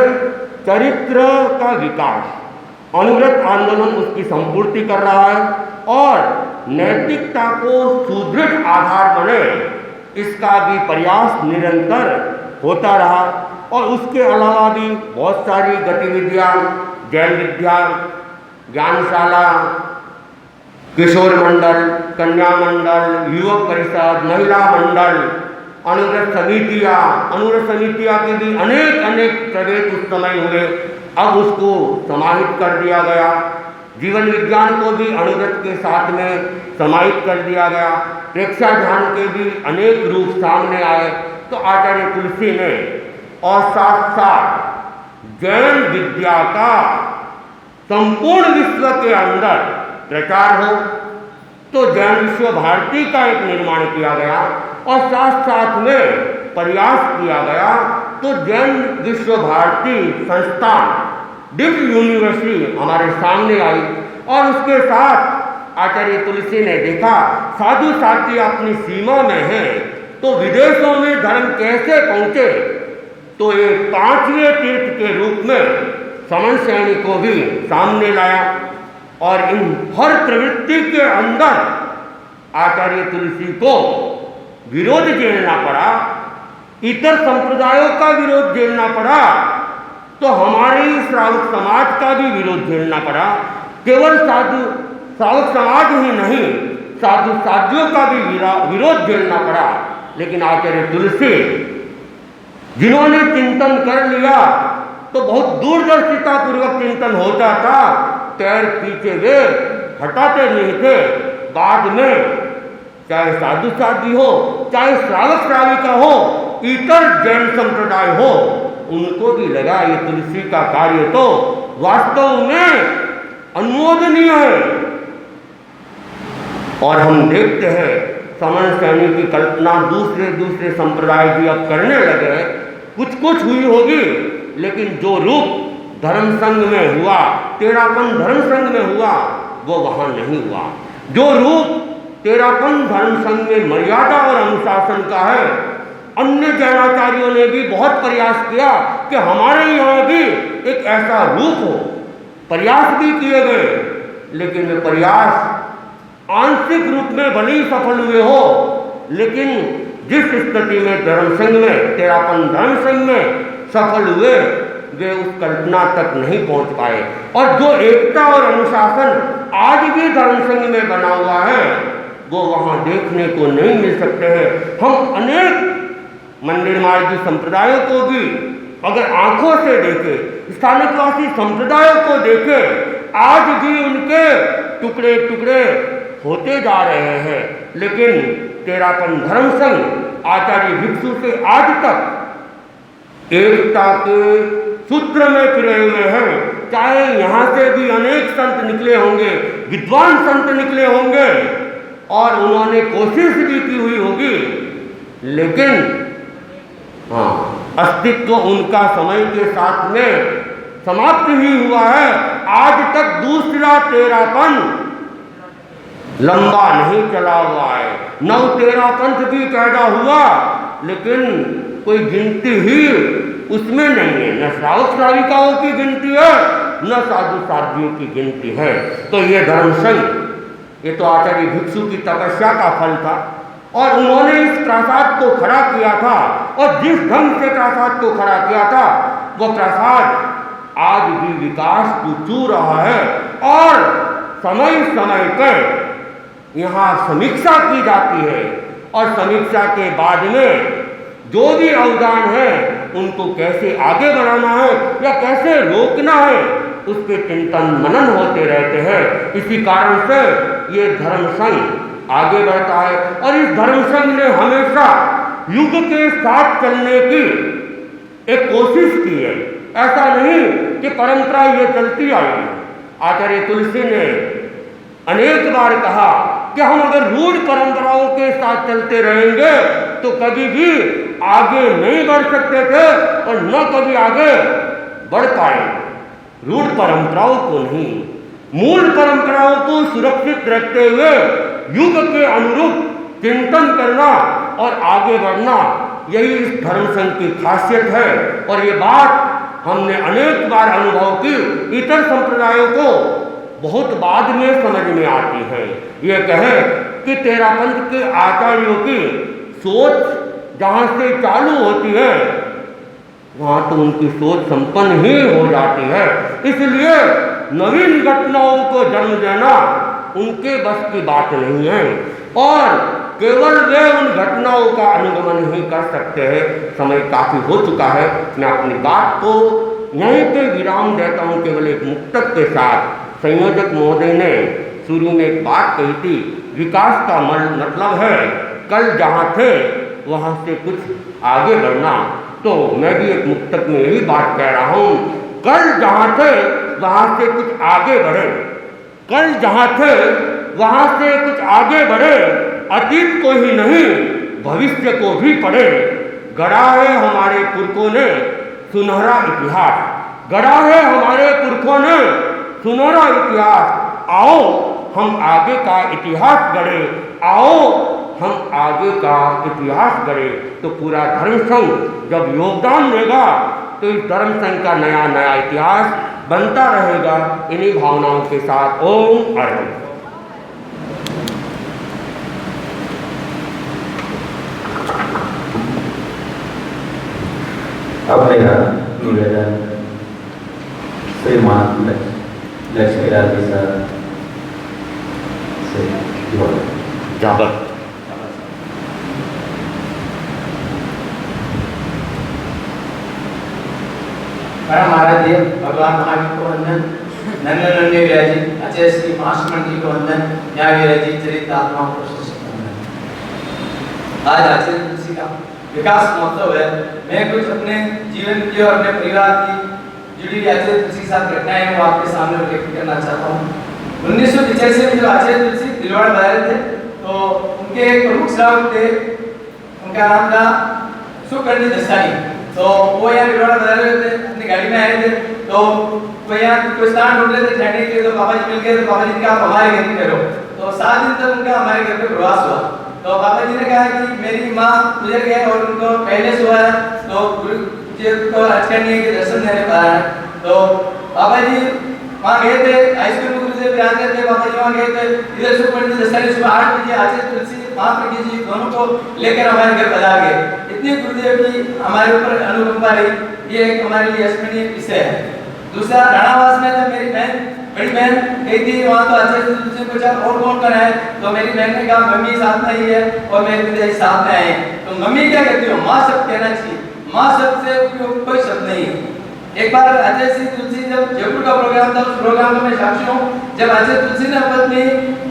चरित्र का विकास। अनुव्रत आंदोलन उसकी संपूर्ति कर रहा है और नैतिकता को सुदृढ़ आधार बने, इसका भी प्रयास निरंतर होता रहा। और उसके अलावा भी बहुत सारी गतिविधियाँ, जैन विद्या, ज्ञानशाला, किशोर मंडल, कन्या मंडल, युवक परिषद, महिला मंडल, अनुव्रत समितियाँ की भी अनेक प्रवेश उस समय हुए। अब उसको समाहित कर दिया गया। जीवन विज्ञान को भी अनुव्रत के साथ में समाहित कर दिया गया। प्रेक्षा ध्यान के भी अनेक रूप सामने आए। तो आचार्य तुलसी ने और साथ साथ जैन विद्या का संपूर्ण विश्व के अंदर प्रचार हो तो जैन विश्व भारती का एक निर्माण किया गया और साथ साथ में प्रयास किया गया तो जैन विश्व भारती संस्थान डिम्ड यूनिवर्सिटी हमारे सामने आई। और उसके साथ आचार्य तुलसी ने देखा साधु साध्वी अपनी सीमा में हैं तो विदेशों में धर्म कैसे पहुँचे, तो एक 5वें तीर्थ के रूप में समन श्रेणी को भी सामने लाया। और इन हर प्रवृत्ति के अंदर आचार्य तुलसी को विरोध झेलना पड़ा, इतर संप्रदायों का विरोध झेलना पड़ा, तो हमारे ही श्रावक समाज का भी विरोध झेलना पड़ा। केवल श्रावक समाज ही नहीं, साधु साध्वियों का भी विरोध झेलना पड़ा। लेकिन आचार्य तुलसी जिन्होंने चिंतन कर लिया तो बहुत दूरदर्शिता पूर्वक चिंतन होता था, पैर पीछे वे हटाते नहीं थे। बाद में चाहे साधु साध्वी हो, चाहे श्रावक श्राविका हो, इतर जैन संप्रदाय हो, उनको भी लगा ये तुलसी का कार्य तो वास्तव में अनुमोदनीय है। और हम देखते हैं समन सैनी की कल्पना दूसरे संप्रदाय भी अब करने लगे। कुछ हुई होगी, लेकिन जो रूप धर्म संघ में हुआ, तेरापन धर्म संघ में हुआ, वो वहां नहीं हुआ। जो रूप तेरापन धर्म संघ में मर्यादा और अनुशासन का है, अन्य जैनाचार्यों ने भी बहुत प्रयास किया कि हमारे यहाँ भी एक ऐसा रूप हो। प्रयास भी किए गए, लेकिन वे प्रयास आंशिक रूप में भले ही सफल हुए हो, लेकिन जिस स्थिति में धर्म संघ में, तेरापन धर्म संघ में सफल हुए, वे उस कल्पना तक नहीं पहुंच पाए। और जो एकता और अनुशासन आज भी धर्म संघ में बना हुआ है, वो वहां देखने को नहीं मिल सकते हैं। हम अनेक मंदिर मार्गी संप्रदायों को भी अगर आंखों से देखे, स्थानिकवासी संप्रदायों को देखे, आज भी उनके टुकड़े टुकड़े होते जा रहे हैं। लेकिन तेरापन धर्म संघ आचार्य भिक्षु से आज तक एकता के सूत्र में पिरे हुए हैं। चाहे यहाँ से भी अनेक संत निकले होंगे, विद्वान संत निकले होंगे, और उन्होंने कोशिश भी की हुई होगी, लेकिन अस्तित्व उनका समय के साथ में समाप्त ही हुआ है। आज तक दूसरा तेरापन लंबा नहीं चला हुआ है। नव तेरापंथ भी पैदा हुआ, लेकिन कोई गिनती ही उसमें नहीं है। न श्रावक श्राविकाओं की गिनती है, न साधु साध्वियों की गिनती है। तो ये धर्म संघ, ये तो आचार्य भिक्षु की तपस्या का फल था, और उन्होंने इस प्रासाद को खड़ा किया था। और जिस ढंग से प्रासाद को खड़ा किया था, वो प्रासाद आज भी विकास को छू रहा है। और समय समय पर यहाँ समीक्षा की जाती है, और समीक्षा के बाद में जो भी अवदान है, उनको कैसे आगे बढ़ाना है या कैसे रोकना है, उस पर चिंतन मनन होते रहते हैं। इसी कारण से ये धर्म संघ आगे बढ़ता है। और इस धर्म संघ ने हमेशा युग के साथ चलने की एक कोशिश की है। ऐसा नहीं कि परंपरा ये चलती आई है। आचार्य तुलसी ने अनेक बार कहा कि हम अगर रूढ़ परंपराओं के साथ चलते रहेंगे तो कभी भी आगे नहीं बढ़ सकते थे, और न कभी आगे बढ़ पाएंगे। रूढ़ परंपराओं को नहीं, मूल परंपराओं को सुरक्षित रखते हुए युग के अनुरूप चिंतन करना और आगे बढ़ना, यही इस धर्म संघ की खासियत है। और ये बात हमने अनेक बार अनुभव की। इतर संप्रदायों को बहुत बाद में समझ में आती है। ये कहे कि तेरापंथ के आचार्यों की सोच जहाँ से चालू होती है, वहाँ तो उनकी सोच संपन्न ही हो जाती है। इसलिए नवीन घटनाओं को जन्म देना उनके बस की बात नहीं है, और केवल वे उन घटनाओं का अनुगमन ही कर सकते हैं। समय काफ़ी हो चुका है, मैं अपनी बात को यहीं पे विराम देता हूँ। केवल एक मुक्तक के साथ संयोजक महोदय ने शुरू में एक बात कही थी, विकास का मतलब है कल जहाँ थे वहाँ से कुछ आगे बढ़ना। तो मैं भी एक मुक्तक में यही बात कह रहा हूँ, कल जहाँ थे वहाँ से कुछ आगे बढ़े, कल जहाँ थे वहाँ से कुछ आगे बढ़े, अतीत को ही नहीं भविष्य को भी पढ़े। गढ़ा है हमारे पुरखों ने सुनहरा इतिहास, गढ़ा है हमारे पुरखों ने सुनहरा इतिहास। आओ हम आगे का इतिहास गढ़े, आओ हम आगे का इतिहास गढ़े। तो पूरा धर्म संघ जब योगदान देगा तो इस धर्म संघ का नया नया इतिहास बनता रहेगा। इन्हीं भावनाओं के साथ ओम अर्हं। अब मेरा निवेदन श्रीमान लक्ष्मीलाल जी सर से जाबर परम आराध्य भगवान महावीर को वंदन, नन्हे नन्हे विराजित आचार्य श्री महाश्रमण जी को वंदन, यहाँ विराजित चरित आत्माओं को वंदन। आज आचार्य तुलसी का विकास महोत्सव है। मैं कुछ अपने जीवन की और अपने परिवार की जुड़ी हुई आचार्य तुलसी के साथ घटनाएं वो आपके सामने व्यक्त करना चाहता हूँ। 1985 में जब आचार्य तुलसी दिलवाड़ा बधाए थे तो उनके एक प्रमुख श्रावक थे, उनका नाम था सुकर्णी दस्तानी। तो वो यहाँ दिलवाड़ा बधाए रहे थे, अपनी गाड़ी में आए थे, तो वो यहाँ कोई स्थान ढूंढ रहे थे ठहरने के लिए। तो बाबा जी मिल गए, तो बाबा जी ने कहा आप हमारे घर में ठहरो। तो 7 दिन तक उनका हमारे घर पे प्रवास हुआ। तो बाबा जी ने कहा कि मेरी माँ गुजर गए और उनको पहले से हुआ है, तो गुरु जी को आचरणीय के दर्शन देने पा रहे हैं। तो बाबा जी वहाँ गए थे, हाईस्कूल में गुरु जी विराज थे, बाबा जी वहाँ गए थे। इधर सुपरनी दस्तानी सुबह 8 बजे आचार्य तुलसी महाप्रज्ञ जी दोनों को लेकर हमारे घर पधार गए। इतनी गुरुदेव की हमारे ऊपर अनुकंपा रही, ये एक हमारे लिए स्मरणीय विषय है। दूसरा, राणावास में जब मेरी बहन बड़ी बहन गई थी वहाँ, तो आचार्य तुलसी को पूछा और कौन है, तो मेरी बहन ने कहा मम्मी साथ में ही है और मेरे पिताजी साथ में आए। तो मम्मी क्या कहती हो, माँ शब्द कहना चाहिए, माँ शब्द से कोई शब्द नहीं है। एक बार आचार्य श्री तुलसी जब जयपुर का प्रोग्राम था, उस प्रोग्राम में मैं साक्षी हूँ, जब आचार्य तुलसी ने अपनी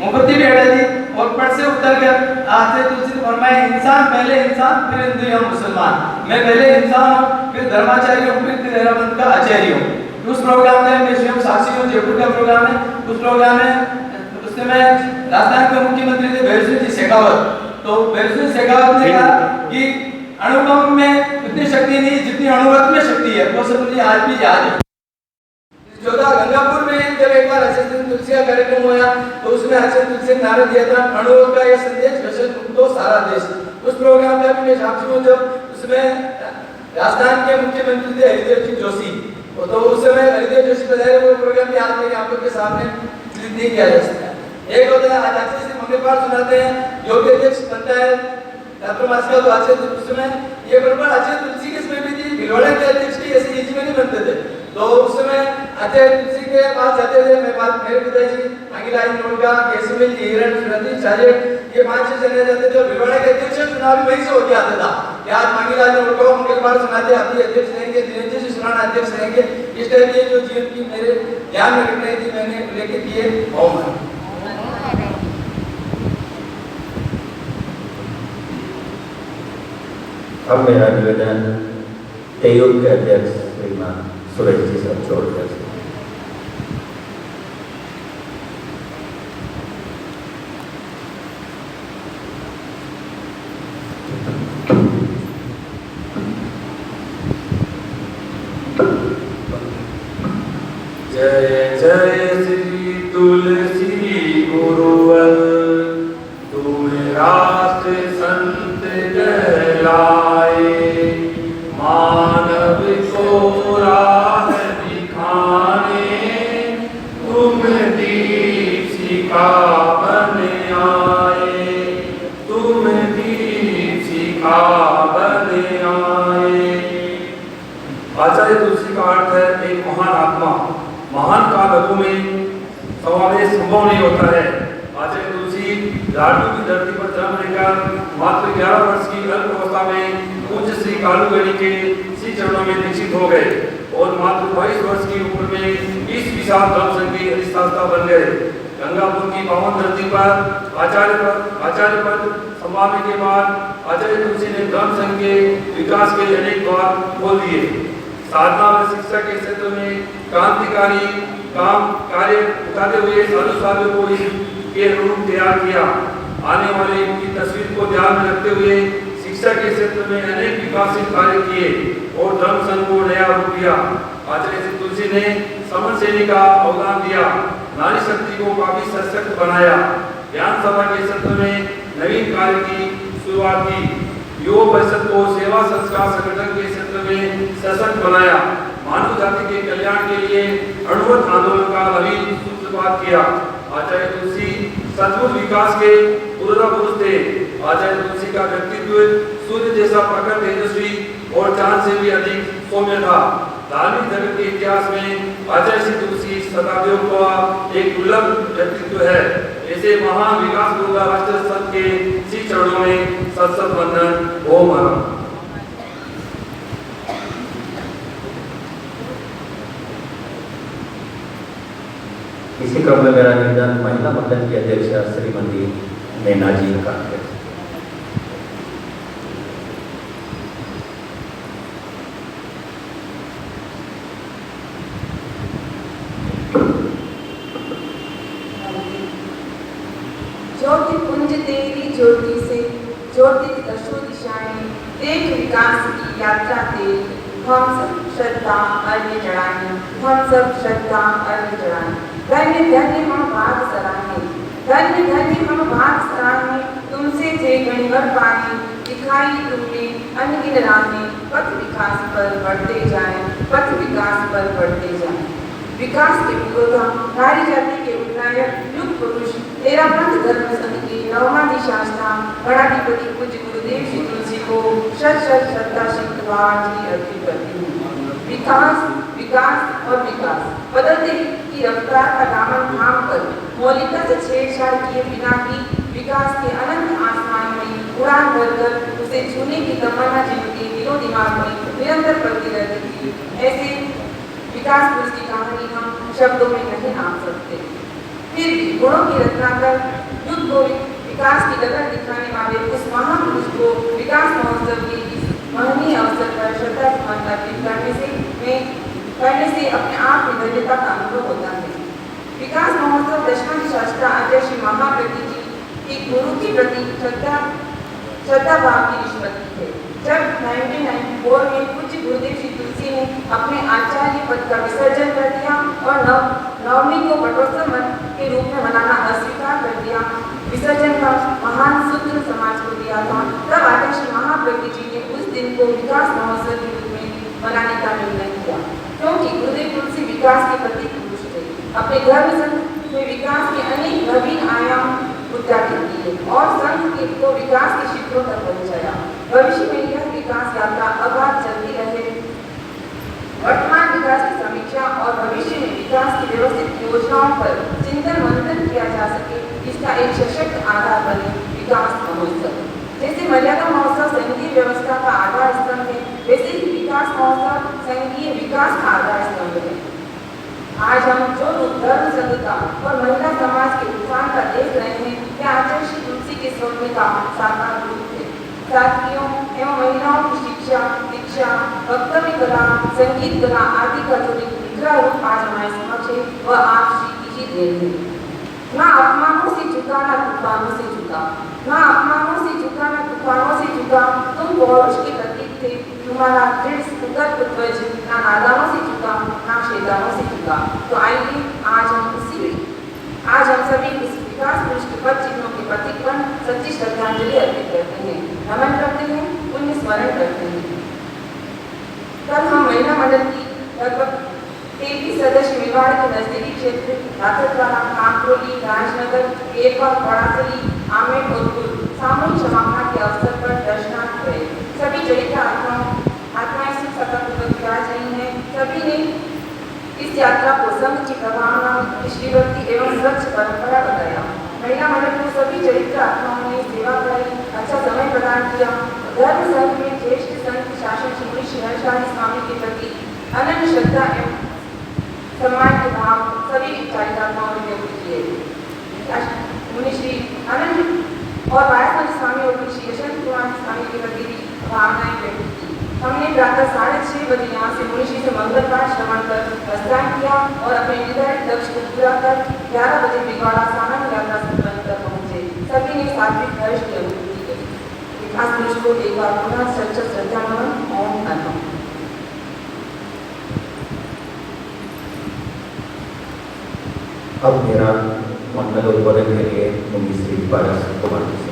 मोमबत्ती भी हटा दी और पट से उतर कर आचार्य तुलसी ने फरमाया, इंसान पहले इंसान फिर हिंदू या मुसलमान, मैं पहले इंसान हूँ फिर धर्माचार्य हूँ फिर तेराबंद का आचार्य हूँ। उस प्रोग्राम में मैं स्वयं साक्षी हूँ, जयपुर का प्रोग्राम है। उस प्रोग्राम में उस समय राजस्थान के मुख्यमंत्री थे भैरव सिंह जी शेखावत। तो भैरव सिंह शेखावत ने कहा कि अणुबम में उतनी शक्ति नहीं जितनी अणुव्रत में शक्ति है। वो सब मुझे आज भी याद है। जोधा गंगापुर में जब एक बार आचार्य तुलसी का कार्यक्रम हुआ, तो उसमें आचार्य तुलसी ने नारा दिया था, अणुव्रत का यह संदेश वैश्विक तो सारा देश। उस प्रोग्राम में भी मैं साक्षी हूँ, जब उसमें राजस्थान के मुख्यमंत्री थे हरिदेव सिंह जोशी। तो उस समय हरिदेव जोशी बताया वो प्रोग्राम भी आज मेरी आंखों के सामने नहीं किया जा सकता। एक होता है आचार्य श्री मंगलपाठ सुनाते हैं, जो भी अध्यक्ष बनता है रात्रमास का, तो आचार्य उस समय ये बराबर आचार्य तुलसी के समय भी थी, भिलवाड़ा के अध्यक्ष की ऐसी एज में नहीं बनते थे। तो उस समय आचार्य तुलसी के पास जाते थे। मैं बात मेरे पिताजी मांगीलाल नोड़का, केसमिल जी, हिरण, सुरती, चारे, ये 5-6 जने जाते थे। भिलवाड़ा के अध्यक्ष चुनाव भी वहीं से होके आता था कि आज मांगीलाल नोड़का को मंगलवार सुनाते, आप ही अध्यक्ष रहेंगे, दिनेश जी सुनाना अध्यक्ष रहेंगे। इस टाइप की जो जीवन की मेरे ध्यान में घटनाएं थी, मैंने लेके किए ओम। अब मेरा निवेदन तेयोग के अध्यक्ष श्रीमान सुरेश जी सब छोड़ कर जय जय श्री तुलसी गुरुवर, तुम राष्ट्र संत कहलाए, मानव को राह दिखाने तुम दीक्षिका बन आए, तुम दीक्षिका बन आए। आचार्य तुलसी का अर्थ है एक महान आत्मा। महान का लघु में समावेश संभव नहीं होता है। आचार्य तुलसी लाडू की धरती पर जन्म लेकर मात्र 11 वर्ष की अल्प अवस्था में पूज्य श्री कालूगढ़ी के श्री चरणों में दीक्षित हो गए और मात्र 22 वर्ष की उम्र में इस विशाल धर्म संघ के अधिष्ठाता बन गए। गंगापुर की पावन धरती पर आचार्य पद संभालने के बाद आचार्य तुलसी ने धर्म संघ के विकास के अनेक द्वार खोल दिए। साधना और शिक्षा के क्षेत्र में क्रांतिकारी काम कार्य उठाते हुए साधु साधु को इसके रूप तैयार किया। आने वाले युग की तस्वीर को ध्यान में रखते हुए शिक्षा के क्षेत्र में अनेक विकासशील कार्य किए और धर्म संघ को नया रूप दिया। आचार्य श्री तुलसी ने समन श्रेणी का अवदान दिया, नारी शक्ति को काफी सशक्त बनाया, ज्ञान सभा के क्षेत्र में नवीन कार्य की शुरुआत की, युवा परिषद को सेवा संस्कार संगठन के क्षेत्र में सशक्त बनाया, मानव जाति के कल्याण के लिए अणुवत आंदोलन का नवीन सूत्रपात किया। आचार्य तुलसी सद्गुण विकास के पुरोधा पुरुष थे। आचार्य तुलसी का व्यक्तित्व सूर्य जैसा प्रखर तेजस्वी और चांद से भी अधिक सौम्य था। धार्मिक जगत के इतिहास में आचार्य श्री तुलसी शताब्दियों का एक दुर्लभ व्यक्तित्व है। ऐसे महान विकास होगा राष्ट्र संत के श्री चरणों में सत सत वंदन। ओम हरम। इसी क्रम में मेरा निवेदन महिला मंडल की अध्यक्ष श्रीमती नैना जी का है। ज्योति पुंज तेरी ज्योति से ज्योति दशो दिशाएं, देख विकास की यात्रा तेरी, हम सब श्रद्धा अर्घ्य चढ़ाएं, हम सब श्रद्धा अर्घ्य चढ़ाएं। धन्य धन्य हम भाग सराहे, धन्य धन्य हम भाग सराहे, तुमसे थे गणिवर पाए, दिखाई तुमने अनगिन राहें, पथ विकास पर बढ़ते जाएं, पथ विकास पर बढ़ते जाएं। विकास के पुरोधा नारी जाति के उत्नायक युग पुरुष तेरा पंथ धर्म संघ के नवमा दिशास्था गणाधिपति पूज्य गुरुदेव श्री तुलसी को शत शत श्रद्धा श्री अर्पित करती हूँ। विकास विकास और विकास बदलते की रफ्तार का दामन थाम कर मौलिकता से छेड़छाड़ किए बिना ही विकास के अनंत आसमान में उड़ान भरकर उसे छूने की तमन्ना जिनके दिलो दिमाग में निरंतर पड़ती रहती थी, ऐसे विकास पुरुष की कहानी हम शब्दों में नहीं आंक सकते। फिर भी गुणों की रचनाकर युद्ध को विकास की डगर दिखाने वाले उस महापुरुष को विकास महोत्सव के इस महनीय अवसर पर श्रद्धा सुमन अर्पित करने से अपने आप में धन्यता का अनुभव होता है। विकास महोत्सव दशमा शास्त्र आचार्य श्री महाप्रति जी की गुरु के प्रति श्रद्धा भाव की निष्पत्ति है। जब 1994 में पूज्य गुरुदेव श्री तुलसी ने अपने आचार्य पद का विसर्जन कर दिया और नवमी को पटोत्सव के रूप में मनाना अस्वीकार कर दिया, विसर्जन का महान सूत्र समाज को दिया था, तब आचार्य श्री महाप्रति जी ने उस दिन को विकास महोत्सव के रूप में मनाने का निर्णय किया, क्योंकि गुरुदेव तुलसी विकास के प्रतीक पुरुष थे। अपने धर्म संघ में विकास के अनेक नवीन आयाम उद्घाटित किए और संघ को विकास के शिखरों तक पहुंचाया। भविष्य में यह विकास यात्रा अबाध चलती रहे, वर्तमान विकास की समीक्षा और भविष्य में विकास की व्यवस्थित योजनाओं पर चिंतन मंथन किया जा सके, इसका एक सशक्त आधार बने विकास महोत्सव। जैसे मर्यादा महोत्सव संघीय व्यवस्था का आधार स्तंभ है, वैसे ही विकास महोत्सव संघीय विकास का आधार स्तंभ है। आज हम जो धर्म संघ का और महिला समाज के उत्थान का देख रहे हैं, यह आचार्य श्री तुलसी के स्वप्न का साकार रूप है। साथियों एवं महिलाओं की शिक्षा, दीक्षा, वक्तव्य कला, संगीत कला आदि का जो निखरा रूप आज हमारे समक्ष है, वह आप श्री की ही देन है। ना अपमानों से झुका, ना तूफानों से झुका, ना अपमानों से झुका, ना तूफानों से झुका, तुम पौरुष के प्रतीक थे, तुम्हारा दृढ़ सुगत ध्वज ना नादानों से झुका, ना शैतानों से झुका। तो आइए आज हम सभी इस विकास पुरुष के पद चिन्हों के प्रतीक पर सच्ची श्रद्धांजलि अर्पित करते हैं, नमन करते हैं, पुण्य स्मरण करते हैं। कल हम महिला मंडल की लगभग 33 सदस्य मेवाड़ के नजदीकी क्षेत्र राथरवाड़ा, कांकरोली, राजनगर, केरवा, बड़ासली, आमेर और कुल सामूहिक समापना के अवसर पर दर्शनार्थ गए। सभी चरित्र आत्माएं सुख सकापूर्वक विराज रही हैं। सभी ने इस यात्रा को संघ की प्रभावना, श्रीभक्ति एवं स्वच्छ परंपरा बताया। महिला मंडल को सभी चरित्र आत्माओं ने सेवा कराई, अच्छा समय प्रदान किया। धर्म संघ में ज्येष्ठ संत शासन श्री श्री हर्षानी स्वामी के प्रति अनन्य श्रद्धा एवं सम्मान के भाव सभी चारितात्माओं ने व्यक्त किए। मुनि श्री अनंत और वायसनाथ स्वामी और श्री यशवंत कुमार स्वामी के प्रति भी भावनाएं व्यक्त की। हमने प्रातः 6:30 बजे यहाँ से मुनि श्री से मंगल पाठ श्रवण कर प्रस्थान किया और अपने निर्धारित लक्ष्य को पूरा कर 11 बजे बिगवाड़ा सामान्य यात्रा संपन्न कर पहुंचे। सभी ने सात्विक हर्ष की अनुभूति की। विकास पुरुष को एक बार पुनः सच्चा श्रद्धा नमन। ओम नमः। अब मेरा मंगल उद्बोधन के लिए मुनि श्री पारस कुमार जी से।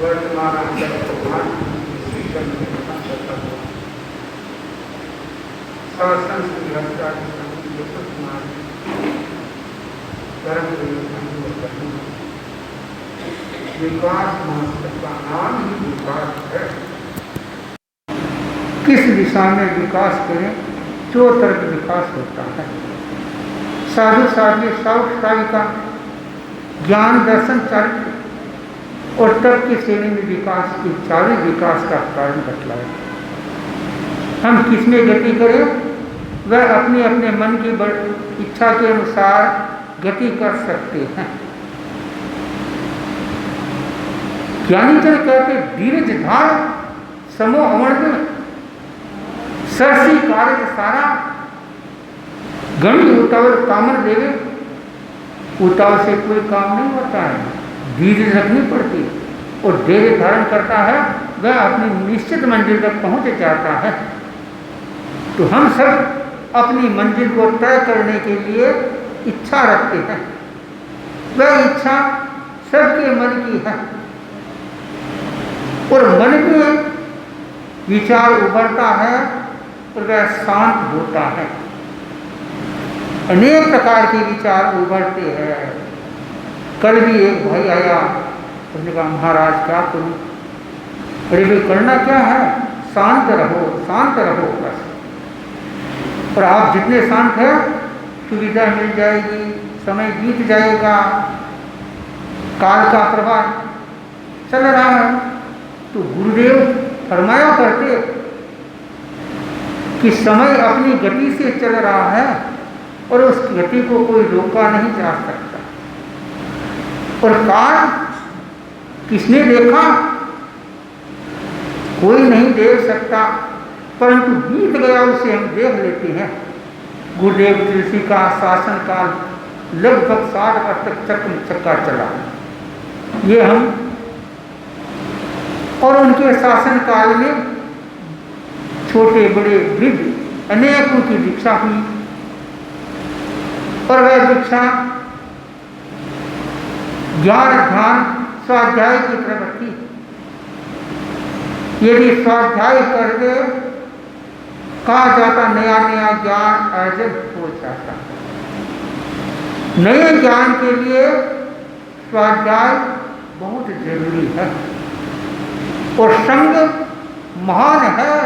वर्तमान शासन गृहस्थादि कर्म विकास महोत्सव का नाम ही विकास है। किस दिशा में विकास करें, जो तरफ विकास होता है। साधु साध्य साधु का ज्ञान दर्शन चारित्र और तर्क की श्रेणी में विकास की चारों विकास का कारण बतलाया। हम किस में गति करें, वह अपने अपने मन की इच्छा के अनुसार गति कर सकते हैं। ज्ञानी जन कहते धीरज धार समो अमृत सरसी कार्य सारा गणि उतावल कामन देवे। उतावल से कोई काम नहीं होता है, धीरज रखनी पड़ती है और धैर्य धारण करता है, वह अपनी निश्चित मंजिल तक पहुंच जाता है। तो हम सब अपनी मंजिल को तय करने के लिए इच्छा रखते हैं। वह इच्छा सबके मन की है और मन में विचार उभरता है और वह शांत होता है। अनेक प्रकार के विचार उभरते हैं। कल भी एक भाई आया, उसने कहा महाराज क्या करूं? अरे भाई करना क्या है, शांत रहो बस। और आप जितने शांत हैं सुविधा मिल जाएगी, समय बीत जाएगा, काल का प्रवाह चल रहा है। तो गुरुदेव फरमाया करते कि समय अपनी गति से चल रहा है और उस गति को कोई रोका नहीं जा सकता। और काल किसने देखा? कोई नहीं देख सकता, परंतु बीत गया उसे हम देख लेते हैं। गुरुदेव तुलसी का शासन काल लगभग 60 वर्ष तक चक्का चला। ये हम और उनके शासन काल में छोटे बड़े वृद्ध अनेकों की दीक्षा हुई और वह दीक्षा ज्ञान ध्यान स्वाध्याय की तरफ थी। यदि स्वाध्याय करके कहा जाता नया नया ज्ञान अर्जन हो जाता। नए ज्ञान के लिए स्वाध्याय बहुत जरूरी है और संग महान है।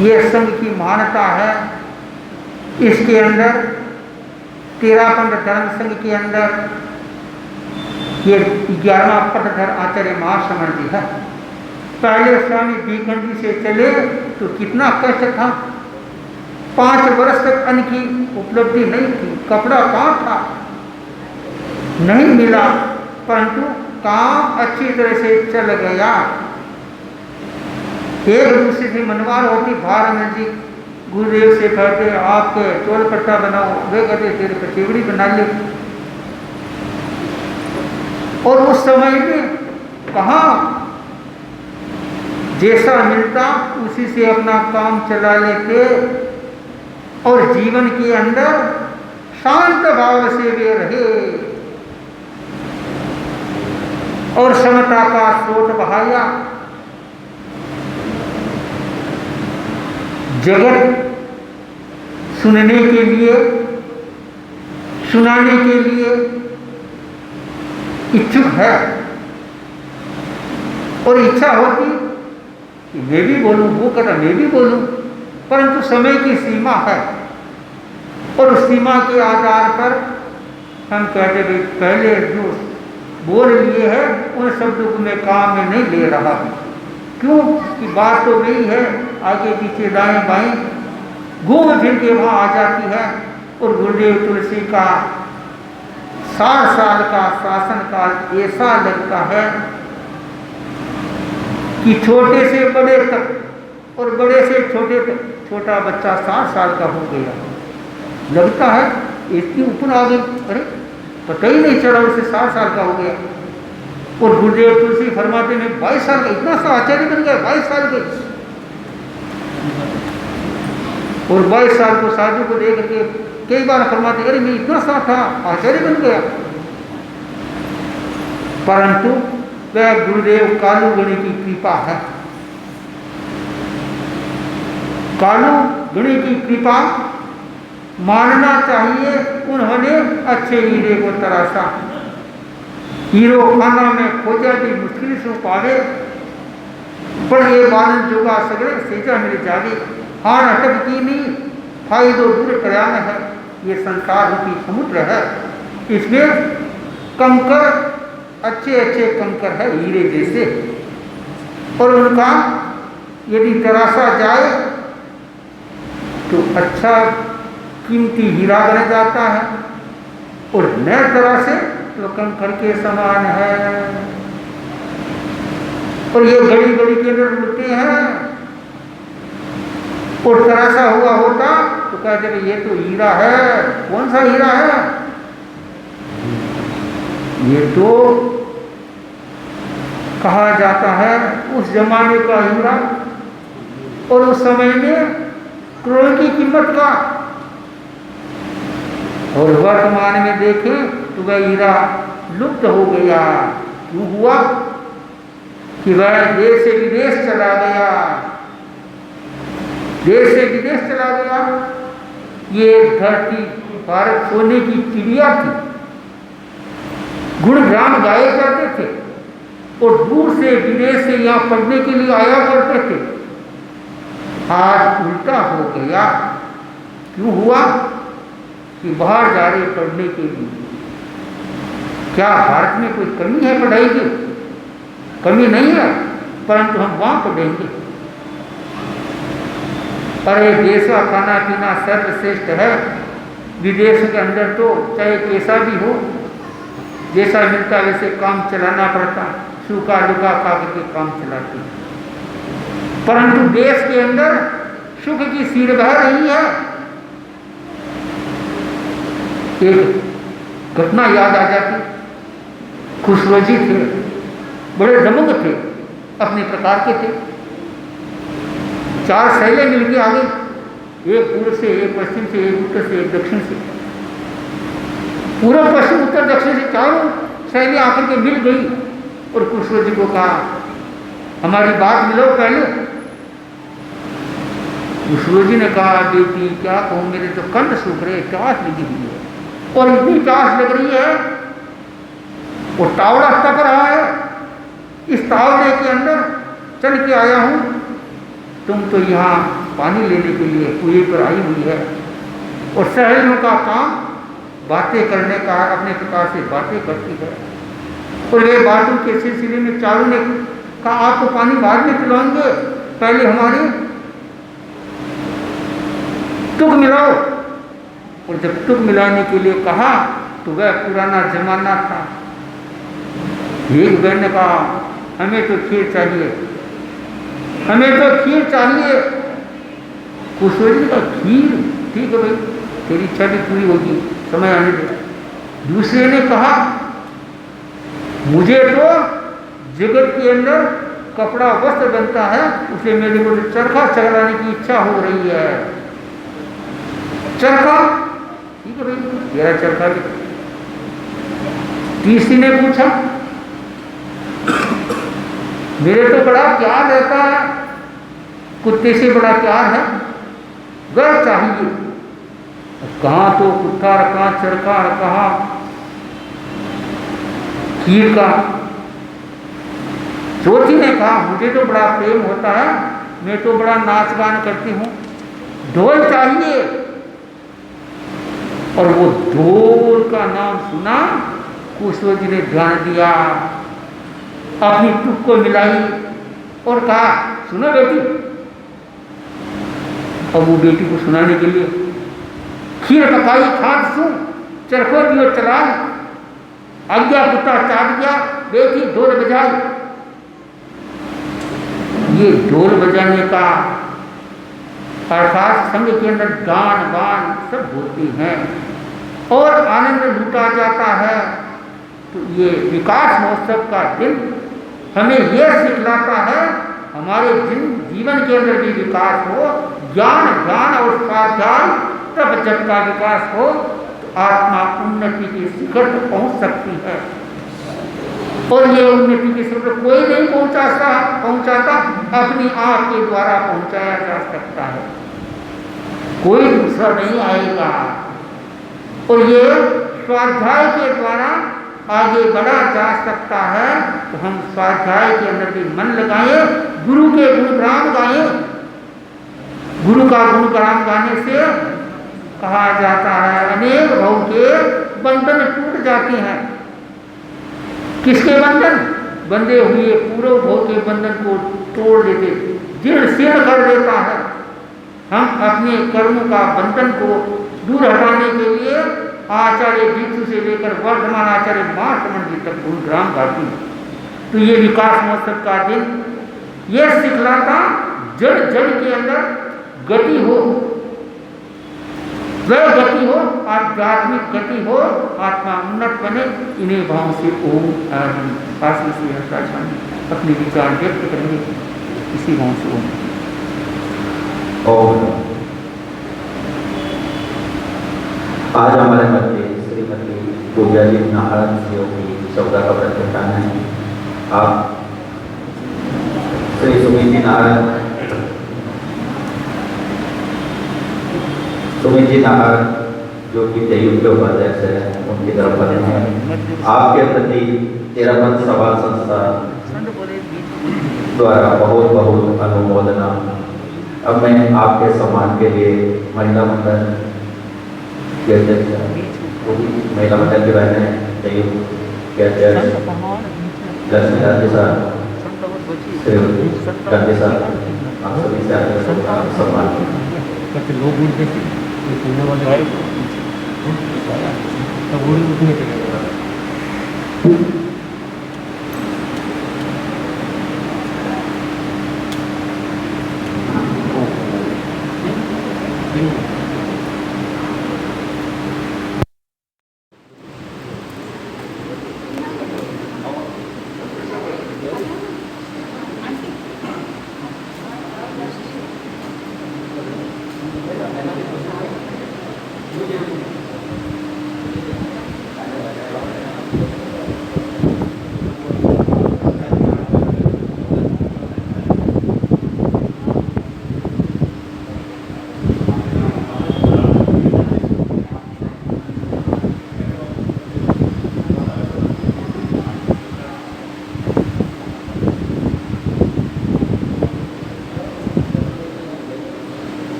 ये संघ की महानता है। इसके अंदर 13 पंथ धर्म संघ के अंदर ये 11वां पटधर आचार्य महाश्रमण जी है। पहले स्वामी बीखंडी से चले तो कितना कष्ट था। 5 वर्ष तक अन्न की उपलब्धि नहीं थी, कपड़ा कहाँ था, नहीं मिला, परंतु काम अच्छी तरह से चल गया। एक दूसरे से मनवार होती, भारत जी गुरुदेव से कहते आपके चोल पट्टा बनाओ, वे कहते तेरे पर चिवड़ी बना ले। और उस समय में कहाँ जैसा मिलता उसी से अपना काम चला लेते और जीवन के अंदर शांत भाव से वे रहे और समता का स्रोत बहाया। जगत सुनने के लिए, सुनाने के लिए इच्छुक है और इच्छा होती कि मैं भी बोलूं, वो कहता मैं भी बोलूं, परंतु समय की सीमा है और उस सीमा के आधार पर हम कहते भाई पहले जो बोल लिए है उन शब्दों को मैं काम में नहीं ले रहा। क्यों कि बात तो वही है, आगे पीछे दाएं बाएं घूम फिर के वहाँ आ जाती है। और गुरुदेव तुलसी का 60 साल का शासन काल ऐसा लगता है कि छोटे से बड़े तक और बड़े से छोटे तक, छोटा बच्चा 60 साल का हो गया लगता है, इसके ऊपर आ गई, अरे पता ही नहीं चला उसे 60 साल का हो गया। और गुरुदेव तुलसी फरमाते में 22 साल का इतना सा आचार्य बन गया, 22 साल के। और 22 साल को साधु को देख के कई बार फरमाते अरे मैं इतना सा था, आचार्य बन गया। परंतु वह गुरुदेव कालुगुणी की कृपा है। कालू गणी की कृपा मानना चाहिए, उन्होंने अच्छे हीरे को तराशा। हीरो खाना में खोजा भी मुश्किल से पावे, पर ये बालन जोगा सगरे सेजा मिल जावे। हार अटक की नहीं फायदो दूर कल्याण है, ये संसार रूपी समुद्र है, इसमें कंकर अच्छे अच्छे कंकर है हीरे जैसे, और उनका यदि तराशा जाए तो अच्छा कीमती हीरा बन जाता है, और न तराशे तो कंकर के समान है। और ये घड़ी घड़ी के अंदर उड़ते हैं, और तराशा हुआ होता तो कहते हैं ये तो हीरा है। कौन सा हीरा है? ये तो कहा जाता है उस जमाने का हीरा, और उस समय में करोड़ की कीमत का। और वर्तमान में देखें तो वह हीरा लुप्त हो गया। क्यों हुआ? कि वह देश से विदेश चला गया, देश से विदेश चला गया। ये धरती भारत सोने की चिड़िया थी, गुणग्राम गाए करते थे, और दूर से विदेश से यहाँ पढ़ने के लिए आया करते थे। आज उल्टा हो गया। क्यों हुआ? कि बाहर जा रहे पढ़ने के लिए। क्या भारत में कोई कमी है पढ़ाई की? कमी नहीं है, परंतु हम वहाँ पढ़ेंगे। अरे देश का खाना पीना सर्वश्रेष्ठ है, विदेश के अंदर तो चाहे कैसा भी हो, जैसा मिलता वैसे काम चलाना पड़ता, सूखा लुका खा करके काम चलाते। परंतु देश के अंदर सुख की सीढ़ बह रही है। एक घटना याद आ जाती। खुशरो जी थे, बड़े दमंग थे, अपने प्रकार के थे। 4 सैले मिलके आ गई, एक पूर्व से, एक पश्चिम से, एक उत्तर से, एक दक्षिण से। पूर्व पश्चिम उत्तर दक्षिण से 4 सैले आकर के मिल गई, और खुशरो जी को कहा हमारी बात मिलो पहले। खुशरो जी ने कहा बेटी क्या कहूँ, मेरे तो कंध सूख रहे, प्यास लगी हुई है, और इतनी प्यास लग रही है, वो टावड़ा तक रहा है, इस तावड़े के अंदर चल के आया हूँ, तुम तो यहाँ पानी लेने के लिए कुएं पर आई हुई है। और सहेलियों का काम बातें करने का, अपने प्रकार से बातें करती है। और वे बातों के सिलसिले में चारों ने कहा आपको पानी बाद में पिलाएंगे, पहले हमारी टुक मिलाओ। और जब टुक मिलाने के लिए कहा तो वह पुराना जमाना था। एक बहन ने कहा हमें तो खीर चाहिए, हमें तो खीर चाहिए। खुशरो जी का खीर, ठीक है भाई, तेरी इच्छा भी पूरी होगी, समय आने दे। दूसरे ने कहा मुझे तो जगत के अंदर कपड़ा वस्त्र बनता है, उसे मेरे को चरखा चलाने की इच्छा हो रही है। चरखा, ठीक है भाई, तेरा चरखा भी। तीसरी ने पूछा मेरे तो बड़ा प्यार रहता है, कुत्ते से बड़ा प्यार है, वह चाहिए। कहाँ तो कुत्ता, कहाँ चरखा, कहाँ खीर का। चौथी ने कहा मुझे तो बड़ा प्रेम होता है, मैं तो बड़ा नाच गान करती हूँ, ढोल चाहिए। और वो ढोल का नाम सुना, खुशरो जी ने ध्यान दिया, अपनी टुक को मिलाई और कहा सुनो बेटी। अब वो बेटी को सुनाने के लिए खीर पकाई, खाद सू, चरखो भी और चला, आज्ञा कुत्ता चाट गया, बेटी ढोल बजाई। ये ढोल बजाने का अर्थात संघ के अंदर गान बान सब होती हैं और आनंद लूटा जाता है। तो ये विकास महोत्सव का दिन हमें यह सिखलाता है हमारे जीवन के अंदर भी विकास हो, ज्ञान ज्ञान और स्वाध्याय तब जब का विकास हो तो आत्मा उन्नति के शिखर पर पहुंच सकती है। और ये उन्नति के शिखर कोई नहीं पहुंचाता, अपनी आँख के द्वारा पहुंचाया जा सकता है। कोई दूसरा नहीं आएगा। और ये स्वाध्याय के द्वारा आगे बढ़ा जा सकता है। तो हम स्वाध्याय के अंदर भी मन लगाएं, गुरु के गुणगान गाएं। गुरु का गुणगान गाने से कहा जाता है अनेक भव के बंधन टूट जाते हैं। किसके बंधन? बंधे हुए पूर्व भव के बंधन को तोड़ देते, जीर्ण शीर्ण कर देता है। हम अपने कर्मों का बंधन को दूर हटाने के लिए आचार्य दीक्षु से लेकर वर्धमान आचार्य मार्कंड जी तक गुणगान गाती है। तो ये विकास महोत्सव का दिन ये सिखलाता जड़ जड़ के अंदर गति हो, वह गति हो, आध्यात्मिक गति हो, आत्मा उन्नत बने। इन्हीं भाव से ओम अपने विचार व्यक्त करेंगे। इसी भाव से ओम। आज हमारे मध्य श्रीमती पूजा जी नारायण जी की सौदा का प्रत्याख्यान है। आप श्री सुमित जी नारायण जो कि जययुग के उपाध्यक्ष है, उनकी तरफ बने हैं। आपके प्रति तेरापंथ सभा संस्था द्वारा बहुत बहुत अनुमोदना। अब मैं आपके सम्मान के लिए महिला मंडल के अध्यक्ष, महिला मंडल की बहनें जययुग के अध्यक्ष लक्ष्मी गांधी साहब, गांधी साहब, आप सभी से आगे सम्मान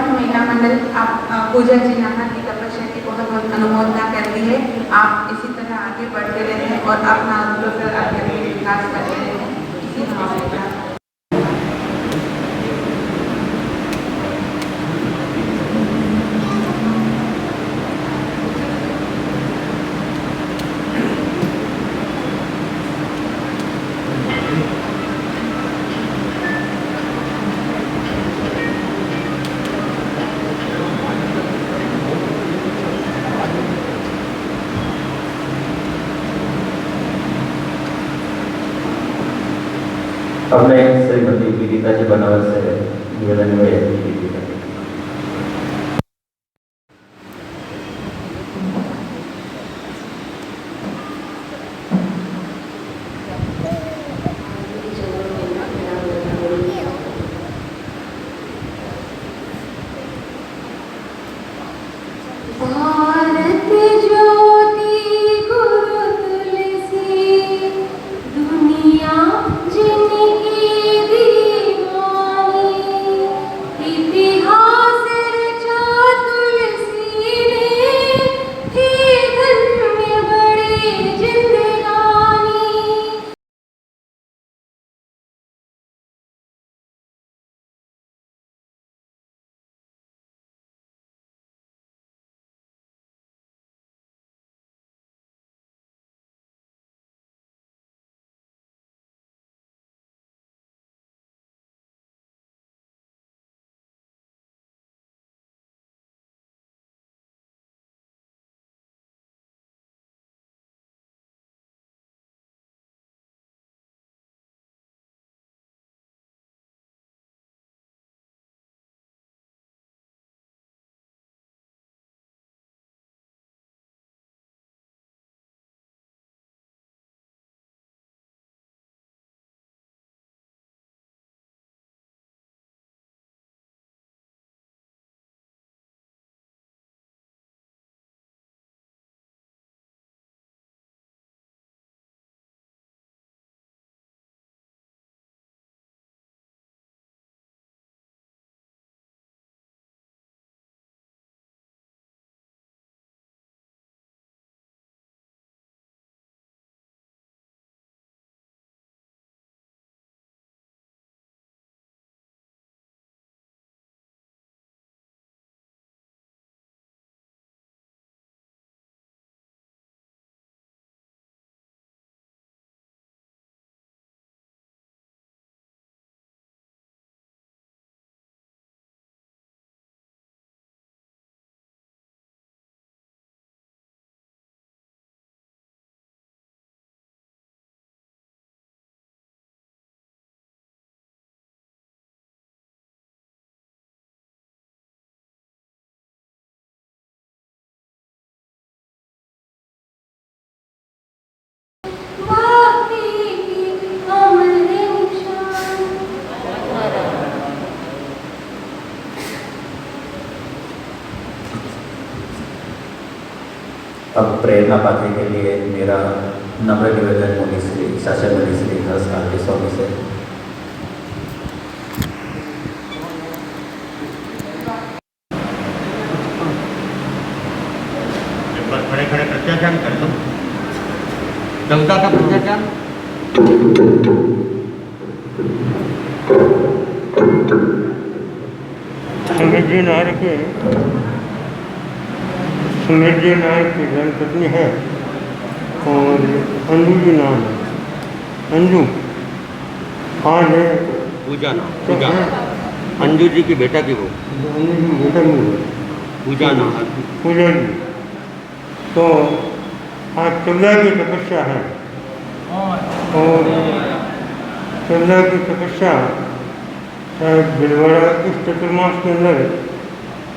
महिला मंडल आप पूजा जी नाना की तपस्या की बहुत बहुत अनुमोदना करती है। आप इसी तरह आगे बढ़ते रहे और अपना आध्यात्मिक विकास करते रहे। इसी भावना अब मैं श्रीमती विदिता जी बनावल से निवेदन में इतिहास अब प्रेरणा पाने के लिए मेरा नम्र निवेदन मुनि श्री शासन मुनि श्री हर्ष कांति स्वामी से। खड़े खड़े प्रत्याख्यान कर दो, देवता का प्रत्याख्यान। समृद्धि नायक की धर्मपत्नी है और अंजू जी नाम है, अंजू। आज है पूजा नाम, पूजा अंजू जी की बेटा की वो, अंजू जी की बेटा की वो पूजा नाम, पूजा जी। तो आज 14 की तपस्या है और 14 की तपस्या शायद भिलवाड़ा इस चतुर्मास के अंदर